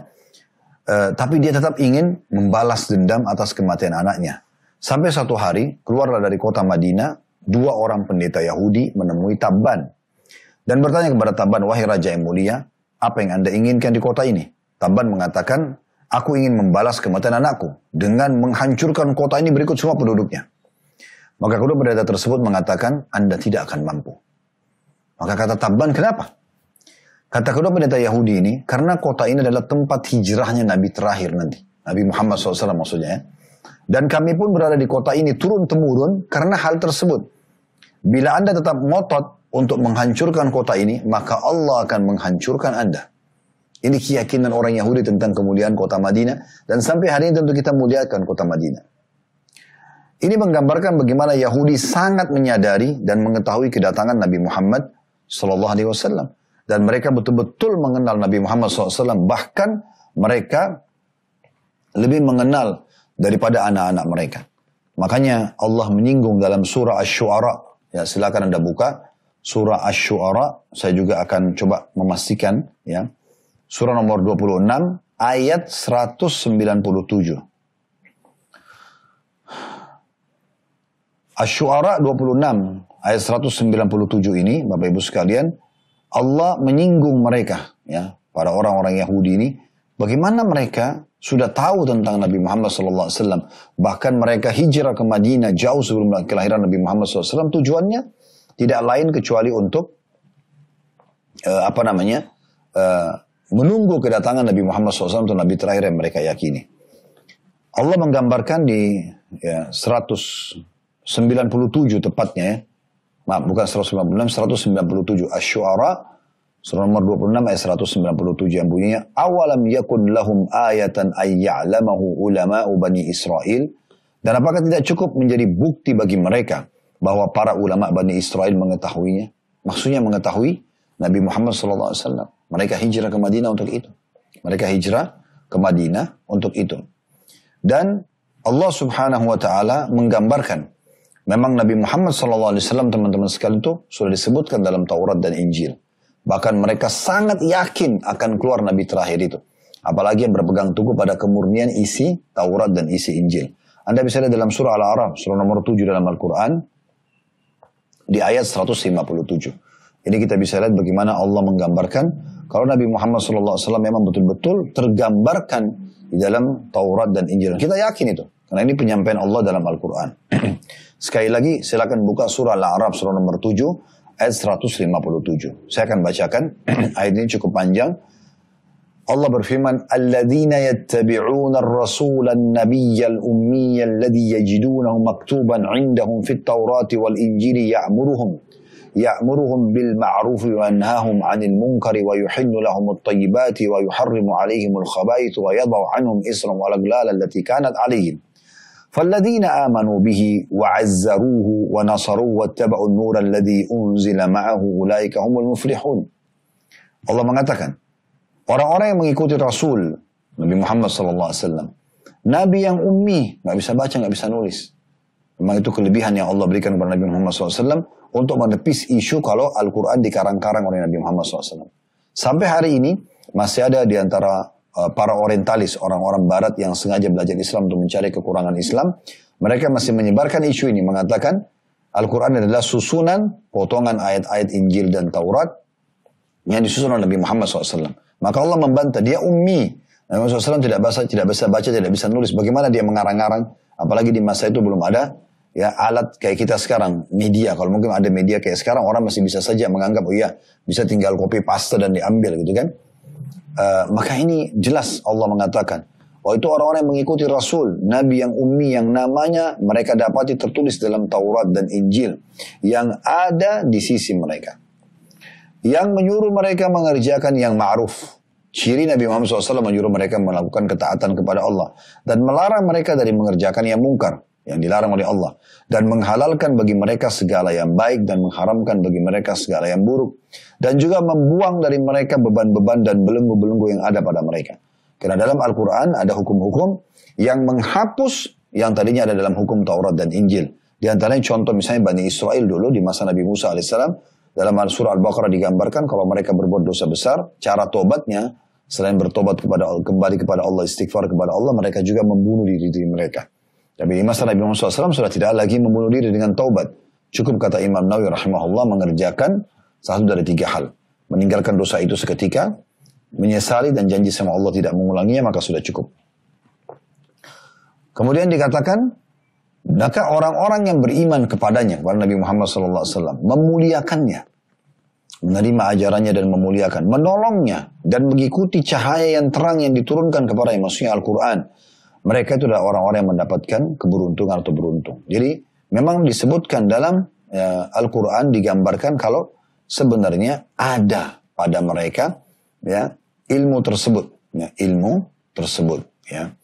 tapi dia tetap ingin membalas dendam atas kematian anaknya. Sampai satu hari, keluarlah dari kota Madinah, 2 orang pendeta Yahudi menemui Tabban. Dan bertanya kepada Tabban, wahai Raja yang mulia, apa yang Anda inginkan di kota ini? Tabban mengatakan, aku ingin membalas kematian anakku dengan menghancurkan kota ini berikut semua penduduknya. Maka kedua pendeta tersebut mengatakan, Anda tidak akan mampu. Maka kata Tabban, kenapa? Kata kedua pendeta Yahudi ini, karena kota ini adalah tempat hijrahnya Nabi terakhir nanti. Nabi Muhammad SAW maksudnya ya. Dan kami pun berada di kota ini turun-temurun karena hal tersebut. Bila Anda tetap ngotot untuk menghancurkan kota ini, maka Allah akan menghancurkan Anda. Ini keyakinan orang Yahudi tentang kemuliaan kota Madinah. Dan sampai hari ini tentu kita muliakan kota Madinah. Ini menggambarkan bagaimana Yahudi sangat menyadari dan mengetahui kedatangan Nabi Muhammad SAW. Dan mereka betul-betul mengenal Nabi Muhammad SAW. Bahkan mereka lebih mengenal daripada anak-anak mereka. Makanya Allah menyinggung dalam surah Asy-Syu'ara. Ya, silakan Anda buka surah Asy-Syu'ara. Saya juga akan coba memastikan. Ya. Surah nomor 26 ayat 197. Asy-Syu'ara 26 ayat 197 ini, Bapak Ibu sekalian, Allah menyinggung mereka, ya, para orang-orang Yahudi ini, bagaimana mereka sudah tahu tentang Nabi Muhammad SAW. Bahkan mereka hijrah ke Madinah jauh sebelum kelahiran Nabi Muhammad SAW. Tujuannya tidak lain kecuali untuk menunggu kedatangan Nabi Muhammad SAW untuk Nabi terakhir yang mereka yakini. Allah menggambarkan di 197 tepatnya ya. Maaf, bukan 196, 197. Asy-Syu'ara, surah nomor 26 ayat 197 yang bunyinya, awalam yakun lahum ayatan ayya'lamahu ulama'u Bani Israel. Dan apakah tidak cukup menjadi bukti bagi mereka bahwa para ulama Bani Israel mengetahuinya? Maksudnya mengetahui Nabi Muhammad SAW. Mereka hijrah ke Madinah untuk itu. Mereka hijrah ke Madinah untuk itu. Dan Allah Subhanahu wa Ta'ala menggambarkan memang Nabi Muhammad SAW, teman-teman sekalian, itu sudah disebutkan dalam Taurat dan Injil. Bahkan mereka sangat yakin akan keluar Nabi terakhir itu. Apalagi yang berpegang teguh pada kemurnian isi Taurat dan isi Injil. Anda bisa lihat dalam surah Al-A'raf, surah nomor 7 dalam Al-Quran, di ayat 157. Ini kita bisa lihat bagaimana Allah menggambarkan kalau Nabi Muhammad SAW memang betul-betul tergambarkan di dalam Taurat dan Injil. Kita yakin itu. Karena ini penyampaian Allah dalam Al-Quran. Sekali lagi silakan buka surah Al-A'raf surah nomor 7 ayat 157. Saya akan bacakan. Ayat ini cukup panjang. Allah berfirman, "Alladzina yattabi'una ar-rasula an-nabiyya al-ummiyya alladhi yajidunahu maktuban 'indahum fit Taurati wal Injili ya'muruhum bil ma'ruf wa yanhahum 'anil munkari wa yuhillu lahum at-tayyibati wa yuharrimu 'alayhim al-khaba'ith wa yadh'u 'anhum israhum wal aghlal allati kanat 'alayhim." فالذين آمنوا به وعزروه ونصروه واتبعوا النور الذي أنزل معه أولئك هم المفلحون. Allah mengatakan, orang-orang yang mengikuti Rasul Nabi Muhammad SAW, Nabi yang ummi, nggak bisa baca, nggak bisa nulis. Memang itu kelebihan yang Allah berikan kepada Nabi Muhammad SAW untuk menepis isu kalau Al-Quran dikarang-karang oleh Nabi Muhammad SAW. Sampai hari ini masih ada di antara para orientalis, orang-orang barat yang sengaja belajar Islam untuk mencari kekurangan Islam, mereka masih menyebarkan isu ini, mengatakan Al-Quran adalah susunan potongan ayat-ayat Injil dan Taurat yang disusun oleh Nabi Muhammad SAW. Maka Allah membantah, dia ummi. Nabi Muhammad SAW tidak bisa baca, tidak bisa nulis. Bagaimana dia mengarang-arang? Apalagi di masa itu belum ada ya alat kayak kita sekarang, media. Kalau mungkin ada media kayak sekarang, orang masih bisa saja menganggap, oh iya, bisa tinggal copy paste dan diambil gitu kan. Maka ini jelas Allah mengatakan, oh itu orang-orang yang mengikuti Rasul, Nabi yang ummi, yang namanya mereka dapati tertulis dalam Taurat dan Injil, yang ada di sisi mereka, yang menyuruh mereka mengerjakan yang ma'ruf. Ciri Nabi Muhammad SAW menyuruh mereka melakukan ketaatan kepada Allah, dan melarang mereka dari mengerjakan yang mungkar, yang dilarang oleh Allah, dan menghalalkan bagi mereka segala yang baik dan mengharamkan bagi mereka segala yang buruk, dan juga membuang dari mereka beban-beban dan belenggu-belenggu yang ada pada mereka. Karena dalam Al-Quran ada hukum-hukum yang menghapus yang tadinya ada dalam hukum Taurat dan Injil. Di antaranya contoh misalnya Bani Israel dulu di masa Nabi Musa AS, dalam surah Al-Baqarah digambarkan kalau mereka berbuat dosa besar, cara tobatnya selain bertobat kembali kepada Allah, istighfar kepada Allah, mereka juga membunuh diri mereka. Tapi di masa Nabi Muhammad SAW sudah tidak lagi membunuh diri dengan taubat. Cukup kata Imam Nawawi rahimahullah mengerjakan satu dari 3 hal. Meninggalkan dosa itu seketika, menyesali dan janji sama Allah tidak mengulanginya, maka sudah cukup. Kemudian dikatakan, maka orang-orang yang beriman kepadanya, kepada Nabi Muhammad SAW, memuliakannya, menerima ajarannya dan memuliakan, menolongnya, dan mengikuti cahaya yang terang yang diturunkan kepada yang maksudnya Al-Quran. Mereka itu adalah orang-orang yang mendapatkan keberuntungan atau beruntung. Jadi memang disebutkan dalam Al-Quran, digambarkan kalau sebenarnya ada pada mereka ya ilmu tersebut, ya, ilmu tersebut. Ya.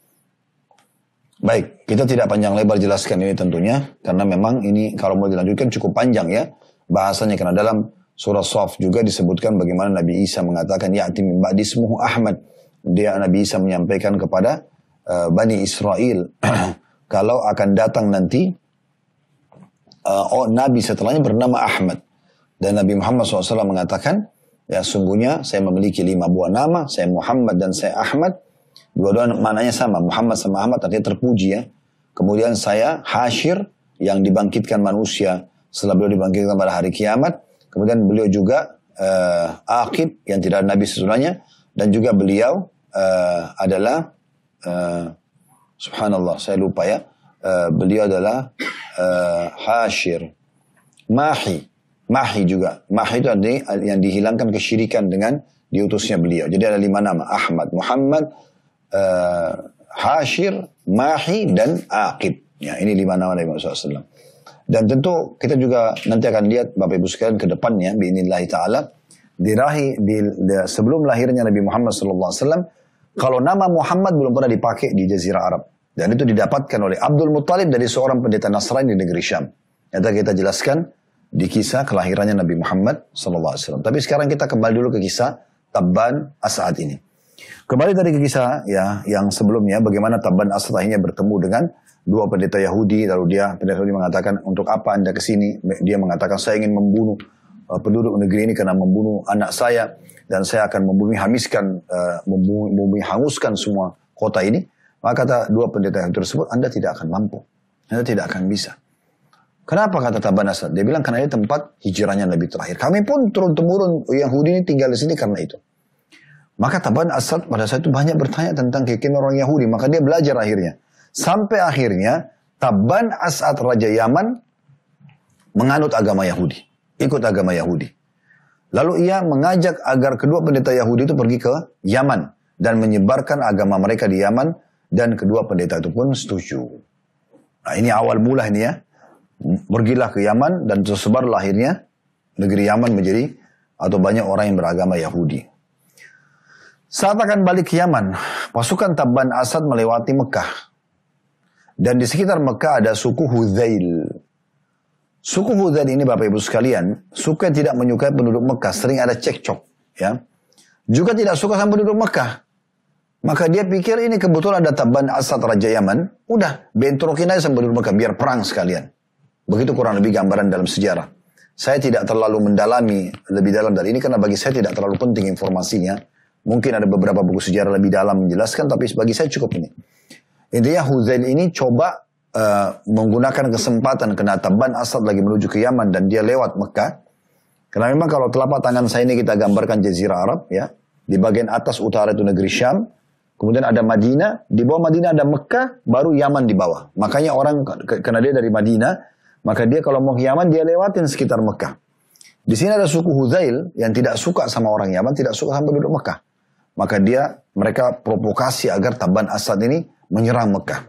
Baik, kita tidak panjang lebar jelaskan ini tentunya, karena memang ini kalau mau dilanjutkan cukup panjang ya bahasanya, karena dalam surah Shaf juga disebutkan bagaimana Nabi Isa mengatakan, ya'ti min ba'di ismuhu Ahmad. Nabi Isa menyampaikan kepada Bani Israel, kalau akan datang nanti Nabi setelahnya bernama Ahmad. Dan Nabi Muhammad SAW mengatakan, ya sungguhnya saya memiliki 5 buah nama, saya Muhammad dan saya Ahmad. Dua-dua maknanya sama, Muhammad sama Ahmad artinya terpuji ya. Kemudian saya Hasyir, yang dibangkitkan manusia setelah beliau dibangkitkan pada hari kiamat. Kemudian beliau juga Aqib, yang tidak ada Nabi sesudahnya. Dan juga beliau adalah, subhanallah saya lupa ya, beliau adalah Hasyir, Mahi juga. Mahi itu artinya yang dihilangkan kesyirikan dengan diutusnya beliau. Jadi ada 5 nama, Ahmad, Muhammad, Hasyir, Mahi, dan Aqib. Ya, ini 5 nama Nabi Muhammad SAW. Dan tentu kita juga nanti akan lihat Bapak Ibu sekalian ke depannya, bi'inillahi ta'ala, sebelum lahirnya Nabi Muhammad SAW, kalau nama Muhammad belum pernah dipakai di Jazirah Arab. Dan itu didapatkan oleh Abdul Muttalib dari seorang pendeta Nasrani di negeri Syam. Nanti kita jelaskan di kisah kelahirannya Nabi Muhammad SAW. Tapi sekarang kita kembali dulu ke kisah Tabban As'ad ini. Kembali tadi ke kisah ya yang sebelumnya, bagaimana Tabban As'ad akhirnya bertemu dengan 2 pendeta Yahudi. Lalu pendeta Yahudi mengatakan, untuk apa Anda ke sini? Dia mengatakan, saya ingin membunuh penduduk negeri ini karena membunuh anak saya, dan saya akan hanguskan semua kota ini. Maka kata 2 pendeta Yahudi tersebut, Anda tidak akan mampu, Anda tidak akan bisa. Kenapa kata Tabban As'ad? Dia bilang karena ini tempat hijrahnya Nabi terakhir. Kami pun turun-temurun Yahudi ini tinggal di sini karena itu. Maka Tabban As'ad pada saat itu banyak bertanya tentang keyakinan orang Yahudi. Maka dia belajar akhirnya. Sampai akhirnya Tabban As'ad Raja Yaman menganut agama Yahudi. Ikut agama Yahudi. Lalu ia mengajak agar kedua pendeta Yahudi itu pergi ke Yaman. Dan menyebarkan agama mereka di Yaman. Dan kedua pendeta itu pun setuju. Nah ini awal mula ini ya. Pergilah ke Yaman dan tersebar lahirnya negeri Yaman menjadi atau banyak orang yang beragama Yahudi. Saat akan balik ke Yaman, pasukan Tabban As'ad melewati Mekah. Dan di sekitar Mekah ada suku Hudzail. Suku Hudzail ini Bapak Ibu sekalian, suku yang tidak menyukai penduduk Mekah, sering ada cekcok. Ya. Juga tidak suka sama penduduk Mekah. Maka dia pikir ini kebetulan ada Tabban As'ad Raja Yaman, udah bentrokin aja sama penduduk Mekah, biar perang sekalian. Begitu kurang lebih gambaran dalam sejarah. Saya tidak terlalu mendalami lebih dalam dari ini karena bagi saya tidak terlalu penting informasinya. Mungkin ada beberapa buku sejarah lebih dalam menjelaskan, tapi bagi saya cukup ini. Intinya Hudzail ini coba menggunakan kesempatan karena Tabban As'ad lagi menuju ke Yaman dan dia lewat Mekah. Karena memang kalau telapak tangan saya ini kita gambarkan Jazirah Arab ya. Di bagian atas utara itu negeri Syam. Kemudian ada Madinah, di bawah Madinah ada Mekah, baru Yaman di bawah. Makanya orang karena dia dari Madinah, maka dia kalau mau ke Yaman, dia lewatin sekitar Mekah. Di sini ada suku Hudzail yang tidak suka sama orang Yaman, tidak suka sama penduduk Mekah. Maka mereka provokasi agar Tabban As'ad ini menyerang Mekah.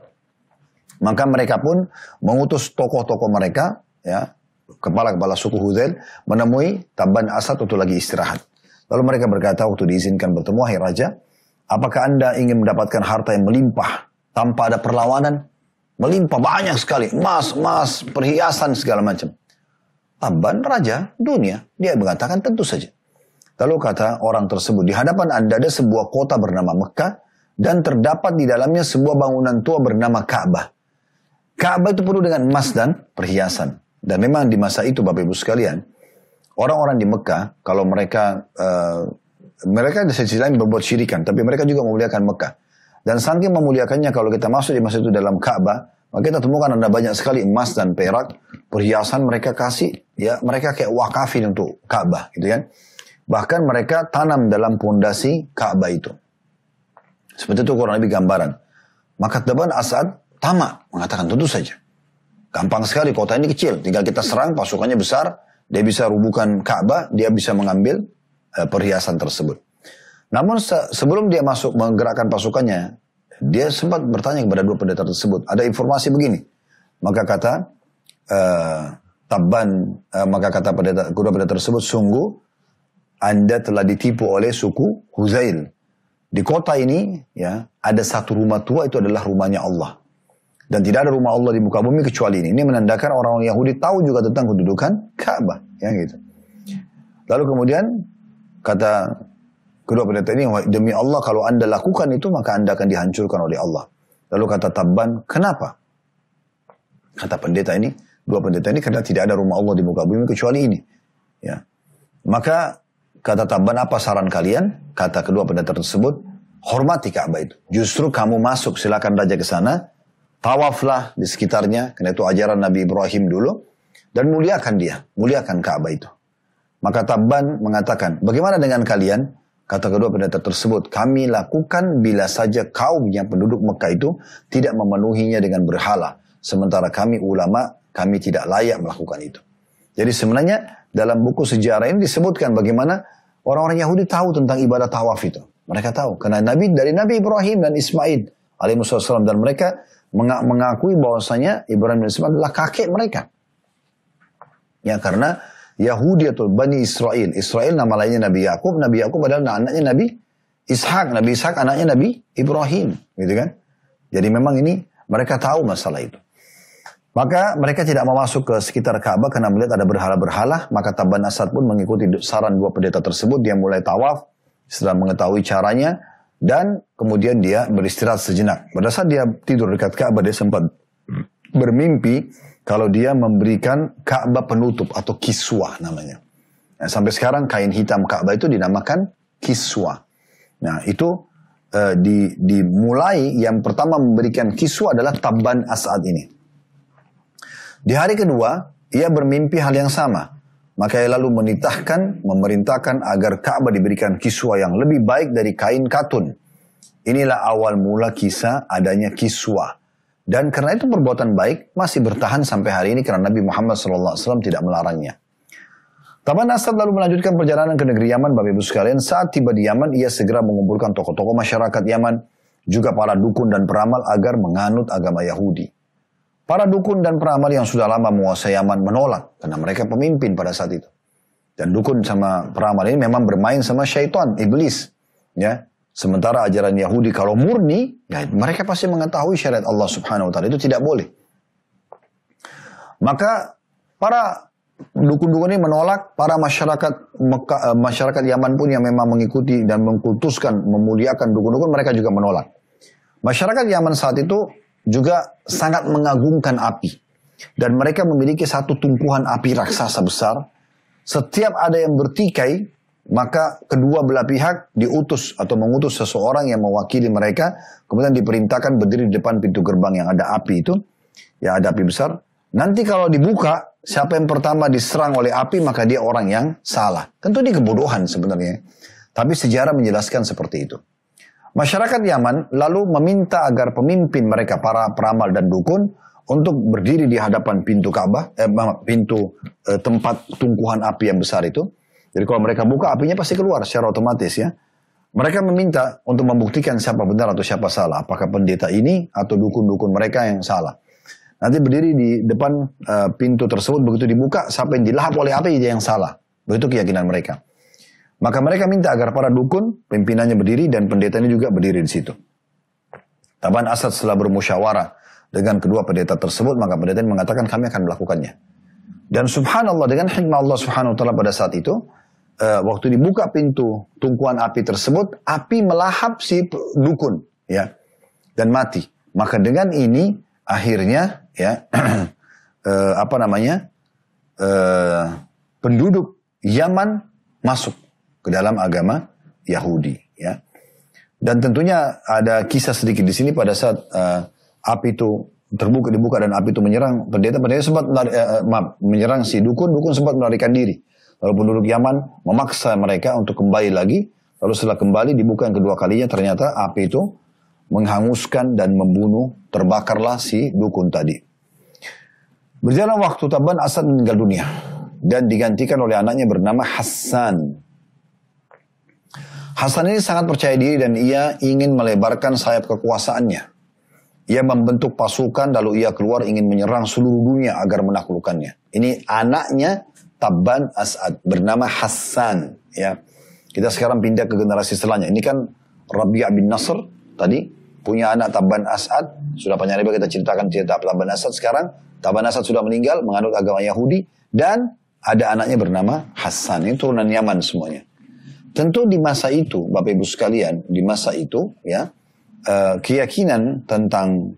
Maka mereka pun mengutus tokoh-tokoh mereka, ya, kepala-kepala suku Hudzail, menemui Tabban As'ad untuk lagi istirahat. Lalu mereka berkata waktu diizinkan bertemu, "Wahai Raja, apakah Anda ingin mendapatkan harta yang melimpah tanpa ada perlawanan?" Melimpah banyak sekali, emas, perhiasan segala macam. Tabban Raja dunia, dia mengatakan tentu saja. Lalu kata orang tersebut, di hadapan Anda ada sebuah kota bernama Mekah dan terdapat di dalamnya sebuah bangunan tua bernama Ka'bah. Ka'bah itu penuh dengan emas dan perhiasan. Dan memang di masa itu Bapak Ibu sekalian, orang-orang di Mekah kalau mereka di sisi lain berbuat syirikan, tapi mereka juga memuliakan Mekah. Dan saking memuliakannya kalau kita masuk di masa itu dalam Ka'bah, maka kita temukan ada banyak sekali emas dan perak, perhiasan mereka kasih, ya mereka kayak wakafin untuk Ka'bah, gitu kan. Bahkan mereka tanam dalam pondasi Ka'bah itu. Seperti itu kurang lebih gambaran. Maka Tabban As'ad tamak mengatakan tentu saja. Gampang sekali, kota ini kecil. Tinggal kita serang, pasukannya besar. Dia bisa rubuhkan Ka'bah, dia bisa mengambil perhiasan tersebut. Namun sebelum dia masuk menggerakkan pasukannya, dia sempat bertanya kepada dua pendeta tersebut. Ada informasi begini. Maka kata kedua pendeta tersebut, sungguh Anda telah ditipu oleh suku Huzail. Di kota ini ya ada satu rumah tua, itu adalah rumahnya Allah. Dan tidak ada rumah Allah di muka bumi kecuali ini. Ini menandakan orang-orang Yahudi tahu juga tentang kedudukan Ka'bah. Ya, gitu. Lalu kemudian kata kedua pendeta ini, demi Allah kalau Anda lakukan itu maka Anda akan dihancurkan oleh Allah. Lalu kata Tabban, kenapa? Kata pendeta ini, dua pendeta ini, karena tidak ada rumah Allah di muka bumi kecuali ini. Ya. Maka kata Tabban, apa saran kalian? Kata kedua pendeta tersebut, hormati Ka'bah itu. Justru kamu masuk, silakan raja ke sana, tawaflah di sekitarnya, karena itu ajaran Nabi Ibrahim dulu, dan muliakan dia, muliakan Ka'bah itu. Maka Tabban mengatakan, bagaimana dengan kalian? Kata kedua pendeta tersebut, kami lakukan bila saja kaum yang penduduk Mekah itu tidak memenuhinya dengan berhala. Sementara kami ulama, kami tidak layak melakukan itu. Jadi sebenarnya dalam buku sejarah ini disebutkan bagaimana orang-orang Yahudi tahu tentang ibadah tawaf itu. Mereka tahu. Karena dari Nabi Ibrahim dan Ismail alaihissalam, dan mereka mengakui bahwasanya Ibrahim dan Ismail adalah kakek mereka. Ya, karena Yahudi atau Bani Israel. Israel nama lainnya Nabi Yakub. Nabi Yakub adalah anaknya Nabi Ishak. Nabi Ishak anaknya Nabi Ibrahim. Gitu kan? Jadi memang ini mereka tahu masalah itu. Maka mereka tidak mau masuk ke sekitar Ka'bah karena melihat ada berhala-berhala. Maka Tabban As'ad pun mengikuti saran dua pendeta tersebut. Dia mulai tawaf setelah mengetahui caranya. Dan kemudian dia beristirahat sejenak. Pada saat dia tidur dekat Ka'bah, dia sempat bermimpi kalau dia memberikan Ka'bah penutup atau kiswah namanya. Nah, sampai sekarang kain hitam Ka'bah itu dinamakan kiswah. Nah itu dimulai yang pertama memberikan kiswah adalah Tabban As'ad ini. Di hari kedua ia bermimpi hal yang sama. Maka ia lalu memerintahkan agar Ka'bah diberikan kiswah yang lebih baik dari kain katun. Inilah awal mula kisah adanya kiswah. Dan karena itu perbuatan baik masih bertahan sampai hari ini karena Nabi Muhammad SAW tidak melarangnya. Tabban As'ad lalu melanjutkan perjalanan ke negeri Yaman, Bapak Ibu sekalian. Saat tiba di Yaman, ia segera mengumpulkan tokoh-tokoh masyarakat Yaman, juga para dukun dan peramal agar menganut agama Yahudi. Para dukun dan peramal yang sudah lama menguasai Yaman menolak karena mereka pemimpin pada saat itu. Dan dukun sama peramal ini memang bermain sama syaitan, iblis, ya. Sementara ajaran Yahudi kalau murni, ya mereka pasti mengetahui syariat Allah Subhanahu wa taala itu tidak boleh. Maka para dukun-dukun ini menolak, para masyarakat Yaman pun yang memang mengikuti dan mengkultuskan, memuliakan dukun-dukun, mereka juga menolak. Masyarakat Yaman saat itu juga sangat mengagungkan api. Dan mereka memiliki satu tumpuan api raksasa besar. Setiap ada yang bertikai, maka kedua belah pihak diutus atau mengutus seseorang yang mewakili mereka. Kemudian diperintahkan berdiri di depan pintu gerbang yang ada api itu. Ya ada api besar. Nanti kalau dibuka, siapa yang pertama diserang oleh api, maka dia orang yang salah. Tentu ini kebodohan sebenarnya. Tapi sejarah menjelaskan seperti itu. Masyarakat Yaman lalu meminta agar pemimpin mereka, para peramal dan dukun, untuk berdiri di hadapan pintu Ka'bah, tempat tungkuhan api yang besar itu. Jadi kalau mereka buka, apinya pasti keluar secara otomatis ya. Mereka meminta untuk membuktikan siapa benar atau siapa salah. Apakah pendeta ini atau dukun-dukun mereka yang salah. Nanti berdiri di depan pintu tersebut, begitu dibuka, siapa yang dilahap oleh api dia yang salah. Begitu keyakinan mereka. Maka mereka minta agar para dukun, pimpinannya berdiri dan pendetanya juga berdiri di situ. Tabban As'ad setelah bermusyawarah dengan kedua pendeta tersebut, maka pendeta mengatakan kami akan melakukannya. Dan subhanallah, dengan hikmah Allah Subhanahu wa taala pada saat itu, waktu dibuka pintu tungkuan api tersebut, api melahap si dukun, ya, dan mati. Maka dengan ini akhirnya, ya, penduduk Yaman masuk ke dalam agama Yahudi, ya. Dan tentunya ada kisah sedikit di sini pada saat api itu dibuka dan api itu menyerang pendeta sempat menyerang si dukun sempat melarikan diri. Lalu penduduk Yaman memaksa mereka untuk kembali lagi. Lalu setelah kembali dibuka yang kedua kalinya, ternyata api itu menghanguskan dan membunuh, terbakarlah si dukun tadi. Berjalan waktu, Tabban Asad meninggal dunia dan digantikan oleh anaknya bernama Hassan. Hassan ini sangat percaya diri dan ia ingin melebarkan sayap kekuasaannya. Ia membentuk pasukan lalu ia keluar ingin menyerang seluruh dunia agar menaklukkannya. Ini anaknya Tabban Asad bernama Hassan. Ya, kita sekarang pindah ke generasi setelahnya. Ini kan Rabi' bin Nasr tadi punya anak Tabban Asad. Sudah panjang lebar kita ceritakan cerita Tabban Asad. Sekarang Tabban Asad sudah meninggal menganut agama Yahudi dan ada anaknya bernama Hassan. Ini turunan Yaman semuanya. Tentu di masa itu, Bapak Ibu sekalian, di masa itu ya keyakinan tentang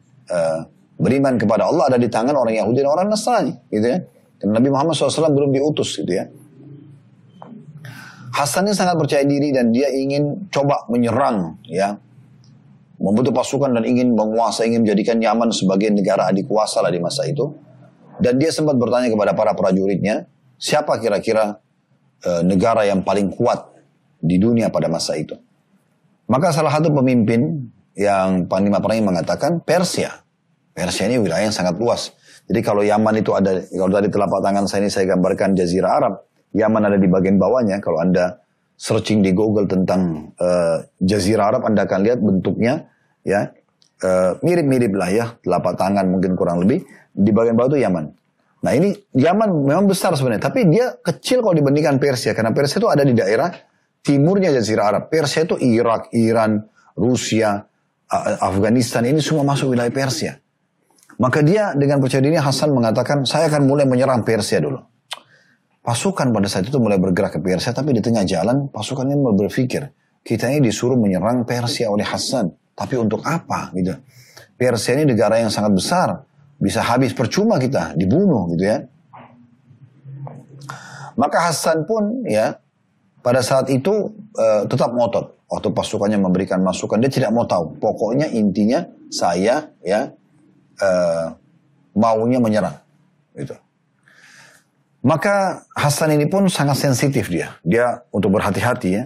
beriman kepada Allah ada di tangan orang Yahudi dan orang Nasrani, gitu ya. Dan Nabi Muhammad SAW belum diutus, gitu ya. Hassan ini sangat percaya diri dan dia ingin coba menyerang, ya, membentuk pasukan dan ingin menguasai, ingin menjadikan Yaman sebagai negara adik kuasa lah di masa itu. Dan dia sempat bertanya kepada para prajuritnya, siapa kira-kira negara yang paling kuat di dunia pada masa itu? Maka salah satu pemimpin yang panglima perang mengatakan Persia. Persia ini wilayah yang sangat luas. Jadi kalau Yaman itu ada, kalau dari telapak tangan saya ini saya gambarkan Jazirah Arab, Yaman ada di bagian bawahnya. Kalau Anda searching di Google tentang Jazirah Arab, Anda akan lihat bentuknya, ya, mirip-mirip lah ya, telapak tangan mungkin kurang lebih. Di bagian bawah itu Yaman. Nah ini Yaman memang besar sebenarnya, tapi dia kecil kalau dibandingkan Persia, karena Persia itu ada di daerah timurnya Jazirah Arab. Persia itu Irak, Iran, Rusia, Afghanistan, ini semua masuk wilayah Persia. Maka dia dengan percaya diri Hassan mengatakan, saya akan mulai menyerang Persia dulu. Pasukan pada saat itu mulai bergerak ke Persia, tapi di tengah jalan pasukannya mulai berpikir, kita ini disuruh menyerang Persia oleh Hassan, tapi untuk apa gitu? Persia ini negara yang sangat besar, bisa habis percuma kita dibunuh gitu ya. Maka Hassan pun ya pada saat itu tetap ngotot. Waktu pasukannya memberikan masukan, dia tidak mau tahu. Pokoknya intinya saya ya maunya menyerang. Gitu. Maka Hassan ini pun sangat sensitif dia. Dia untuk berhati-hati ya.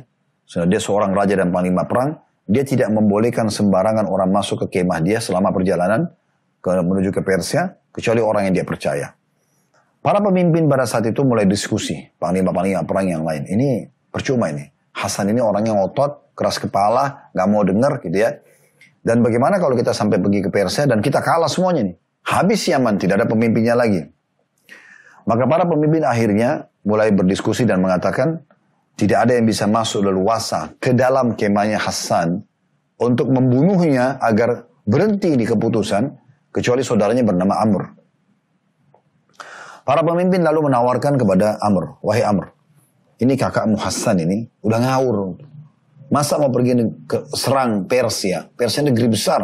Dia seorang raja dan panglima perang. Dia tidak membolehkan sembarangan orang masuk ke kemah dia selama perjalanan menuju ke Persia. Kecuali orang yang dia percaya. Para pemimpin pada saat itu mulai diskusi. Panglima-panglima perang yang lain. Ini percuma ini. Hassan ini orang yang otot, keras kepala, gak mau dengar gitu ya. Dan bagaimana kalau kita sampai pergi ke Persia dan kita kalah semuanya nih. Habis Yaman, tidak ada pemimpinnya lagi. Maka para pemimpin akhirnya mulai berdiskusi dan mengatakan, tidak ada yang bisa masuk leluasa ke dalam kemahnya Hassan untuk membunuhnya agar berhenti di keputusan, kecuali saudaranya bernama Amr. Para pemimpin lalu menawarkan kepada Amr, wahai Amr, ini kakakmu Hassan ini udah ngawur. Masa mau pergi ke serang Persia? Persia negeri besar.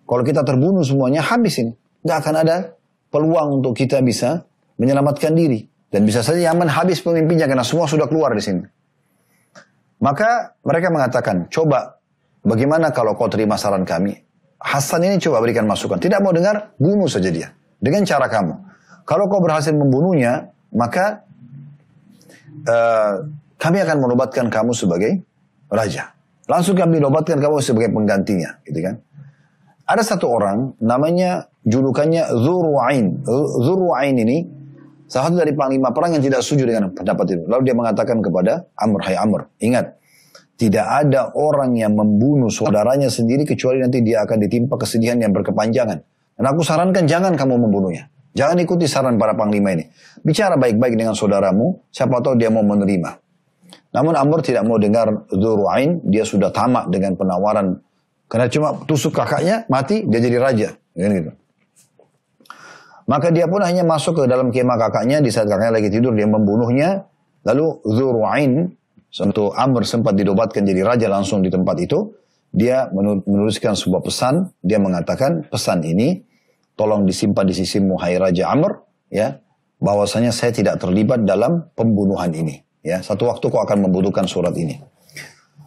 Kalau kita terbunuh semuanya habis ini. Nggak akan ada peluang untuk kita bisa menyelamatkan diri. Dan bisa saja Yaman habis pemimpinnya karena semua sudah keluar di sini. Maka mereka mengatakan, coba bagaimana kalau kau terima saran kami? Hassan ini coba berikan masukan. Tidak mau dengar, bunuh saja dia. Dengan cara kamu. Kalau kau berhasil membunuhnya, maka kami akan menobatkan kamu sebagai raja. Langsung kami nobatkan kamu sebagai penggantinya, gitu kan? Ada satu orang namanya julukannya Dzur'ain. Dzur'ain ini salah satu dari panglima perang yang tidak setuju dengan pendapat itu. Lalu dia mengatakan kepada Amr, hai Amr, ingat, tidak ada orang yang membunuh saudaranya sendiri kecuali nanti dia akan ditimpa kesedihan yang berkepanjangan. Dan aku sarankan jangan kamu membunuhnya. Jangan ikuti saran para panglima ini. Bicara baik-baik dengan saudaramu, siapa tahu dia mau menerima. Namun Amr tidak mau dengar Dzur'ain, dia sudah tamak dengan penawaran. Karena cuma tusuk kakaknya, mati, dia jadi raja. Gitu. Maka dia pun hanya masuk ke dalam kemah kakaknya, di saat kakaknya lagi tidur, dia membunuhnya. Lalu Dzur'ain, tentu Amr sempat didobatkan jadi raja langsung di tempat itu. Dia menuliskan sebuah pesan, dia mengatakan, pesan ini, tolong disimpan di sisimu, hai Raja Amr, ya, bahwasanya saya tidak terlibat dalam pembunuhan ini. Ya, satu waktu kau akan membutuhkan surat ini.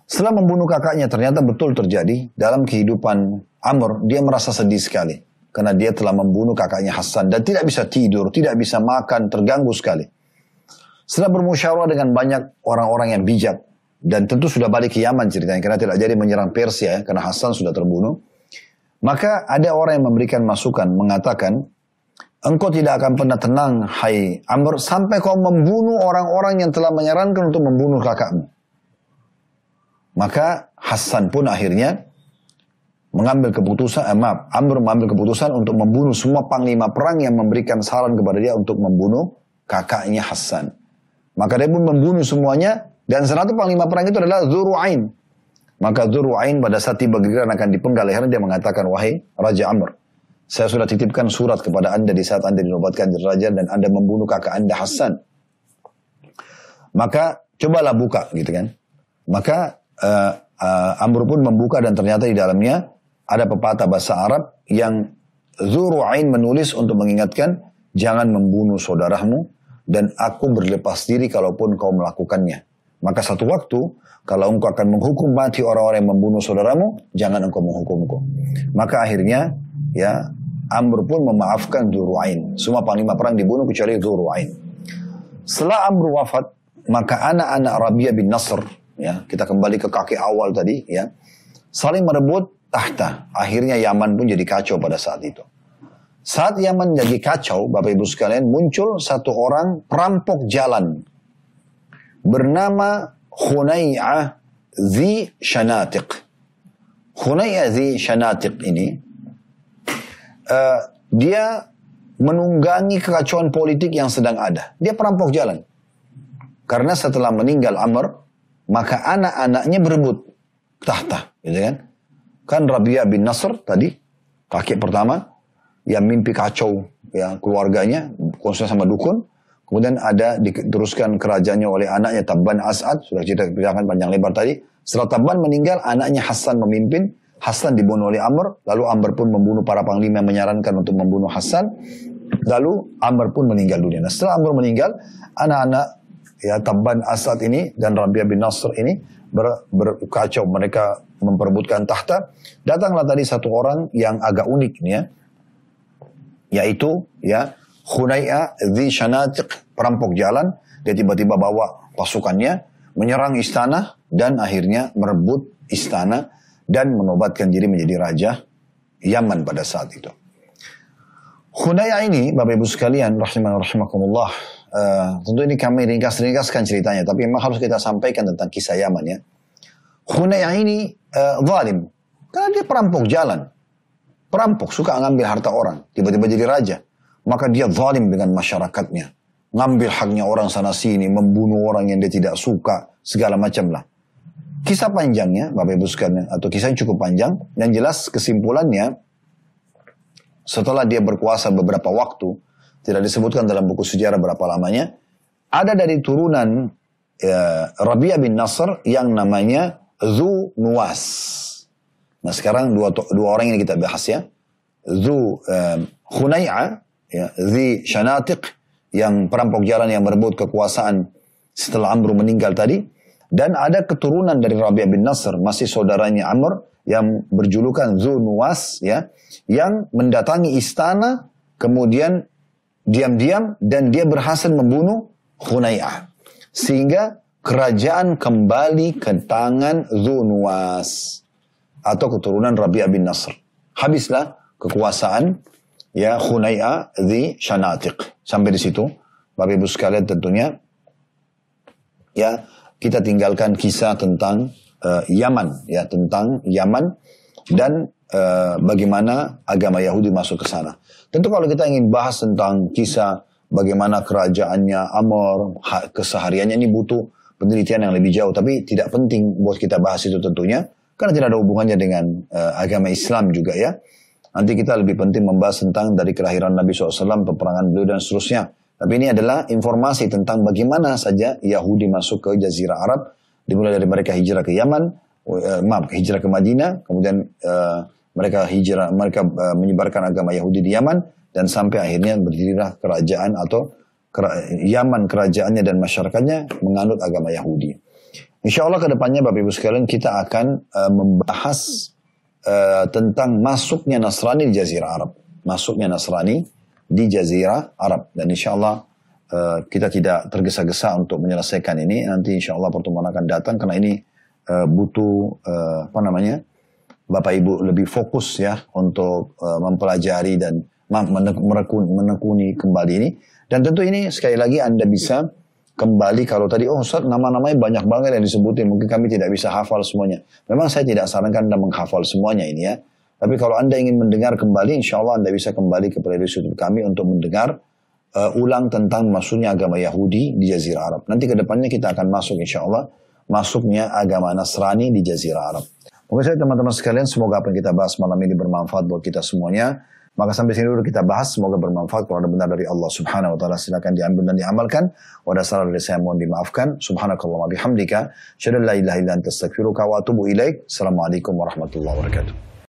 Setelah membunuh kakaknya, ternyata betul terjadi dalam kehidupan Amr, dia merasa sedih sekali. Karena dia telah membunuh kakaknya Hassan dan tidak bisa tidur, tidak bisa makan, terganggu sekali. Setelah bermusyawarah dengan banyak orang-orang yang bijak, dan tentu sudah balik ke Yaman ceritanya, karena tidak jadi menyerang Persia ya, karena Hasan sudah terbunuh. Maka ada orang yang memberikan masukan, mengatakan, engkau tidak akan pernah tenang, hai Amr, sampai kau membunuh orang-orang yang telah menyarankan untuk membunuh kakakmu. Maka Hasan pun akhirnya mengambil keputusan, Amr mengambil keputusan untuk membunuh semua panglima perang yang memberikan saran kepada dia untuk membunuh kakaknya Hasan. Maka dia pun membunuh semuanya, dan salah satu panglima perang itu adalah Dzur'ain. Maka Dzur'ain pada saat tiba giliran akan dipenggal lehernya, dia mengatakan, wahai Raja Amr, saya sudah titipkan surat kepada anda di saat anda dinobatkan jadi raja dan anda membunuh kakak anda Hasan. Maka cobalah buka gitu kan. Maka Amr pun membuka dan ternyata di dalamnya ada pepatah bahasa Arab yang Dzur'ain menulis untuk mengingatkan, jangan membunuh saudaramu dan aku berlepas diri kalaupun kau melakukannya. Maka satu waktu, kalau engkau akan menghukum mati orang-orang yang membunuh saudaramu, jangan engkau menghukumku. Maka akhirnya, ya, Amr pun memaafkan Dzur'ain. Semua panglima perang dibunuh kecuali Dzur'ain. Setelah Amr wafat, maka anak-anak Rabi'ah bin Nasr, ya, kita kembali ke kakek awal tadi, ya, saling merebut tahta. Akhirnya Yaman pun jadi kacau pada saat itu. Saat Yaman jadi kacau, Bapak Ibu sekalian, muncul satu orang perampok jalan bernama Khunai'ah Dzi Shanatiq. Khunai'ah Dzi Shanatiq ini dia menunggangi kekacauan politik yang sedang ada. Dia perampok jalan. Karena setelah meninggal Amr, maka anak-anaknya berebut tahta, gitu kan? Kan Rabi'ah bin Nasr tadi, kakek pertama yang mimpi kacau ya keluarganya, khususnya sama dukun. Kemudian ada diteruskan kerajaannya oleh anaknya Tabban As'ad, sudah ceritakan panjang lebar tadi. Setelah Tabban meninggal, anaknya Hasan memimpin. Hasan dibunuh oleh Amr, lalu Amr pun membunuh para panglima yang menyarankan untuk membunuh Hasan. Lalu Amr pun meninggal dunia. Nah, setelah Amr meninggal, anak-anak ya Tabban As'ad ini dan Rabi'ah bin Nasr ini berkacau, mereka memperebutkan tahta. Datanglah tadi satu orang yang agak unik nih ya, yaitu ya Khunai'ah Dzi Shanatiq, perampok jalan. Dia tiba-tiba bawa pasukannya menyerang istana dan akhirnya merebut istana dan menobatkan diri menjadi raja Yaman pada saat itu. Khunai'ah ini, Bapak Ibu sekalian, rahimakumullah, tentu ini kami ringkas-ringkaskan ceritanya, tapi memang harus kita sampaikan tentang kisah Yaman ya. Khunai'ah ini zalim, karena dia perampok jalan. Perampok, suka ngambil harta orang, tiba-tiba jadi raja. Maka dia zalim dengan masyarakatnya. Ngambil haknya orang sana sini, membunuh orang yang dia tidak suka, segala macam lah. Kisah panjangnya, Bapak Ibu sekalian, atau kisah yang cukup panjang, yang jelas kesimpulannya, setelah dia berkuasa beberapa waktu, tidak disebutkan dalam buku sejarah berapa lamanya, ada dari turunan Rabi'ah bin Nasr yang namanya Dzu Nuwas. Nah sekarang dua orang ini kita bahas ya. Khunai'ah, ya, Dzi Shanatiq, yang perampok jalan yang merebut kekuasaan setelah Amr meninggal tadi. Dan ada keturunan dari Rabi'ah bin Nasr, masih saudaranya Amr, yang berjulukan Dzu Nuwas, ya, yang mendatangi istana, kemudian diam-diam, dan dia berhasil membunuh Khunai'ah. Sehingga kerajaan kembali ke tangan Dzu Nuwas, atau keturunan Rabi'ah bin Nasr. Habislah kekuasaan ya Khunai'ah Dzi Shanatiq. Sampai di situ, Bapak Ibu sekalian, tentunya ya kita tinggalkan kisah tentang Yaman, ya, tentang Yaman dan bagaimana agama Yahudi masuk ke sana. Tentu kalau kita ingin bahas tentang kisah bagaimana kerajaannya Amr, kesehariannya, ini butuh penelitian yang lebih jauh, tapi tidak penting buat kita bahas itu tentunya, karena tidak ada hubungannya dengan agama Islam juga ya. Nanti kita lebih penting membahas tentang dari kelahiran Nabi SAW, peperangan beliau dan seterusnya. Tapi ini adalah informasi tentang bagaimana saja Yahudi masuk ke Jazirah Arab, dimulai dari mereka hijrah ke Yaman, hijrah ke Madinah, kemudian mereka menyebarkan agama Yahudi di Yaman, dan sampai akhirnya berdirilah kerajaan atau Yaman, kerajaannya dan masyarakatnya menganut agama Yahudi. Insya Allah kedepannya Bapak Ibu sekalian kita akan membahas tentang masuknya Nasrani di Jazirah Arab. Masuknya Nasrani di Jazirah Arab. Dan insya Allah kita tidak tergesa-gesa untuk menyelesaikan ini. Nanti insya Allah pertemuan akan datang karena ini butuh Bapak Ibu lebih fokus ya untuk mempelajari dan menekuni kembali ini. Dan tentu ini sekali lagi Anda bisa kembali kalau tadi, Ustaz nama-namanya banyak banget yang disebutin, mungkin kami tidak bisa hafal semuanya. Memang saya tidak sarankan Anda menghafal semuanya ini ya. Tapi kalau Anda ingin mendengar kembali, insya Allah Anda bisa kembali ke playlist YouTube kami untuk mendengar ulang tentang masuknya agama Yahudi di Jazirah Arab. Nanti ke depannya kita akan masuk insya Allah masuknya agama Nasrani di Jazirah Arab. Mungkin saya teman-teman sekalian, semoga apa yang kita bahas malam ini bermanfaat buat kita semuanya. Maka sampai sini dulu kita bahas, semoga bermanfaat. Kalau ada benar dari Allah subhanahu wa ta'ala, silakan diambil dan diamalkan. Wa ada salah dari saya, mohon dimaafkan. Subhanakallah wa bihamdika. Syadallah ilaha illa anta astaghfiruka wa atubu ilaik. Assalamualaikum warahmatullahi wabarakatuh.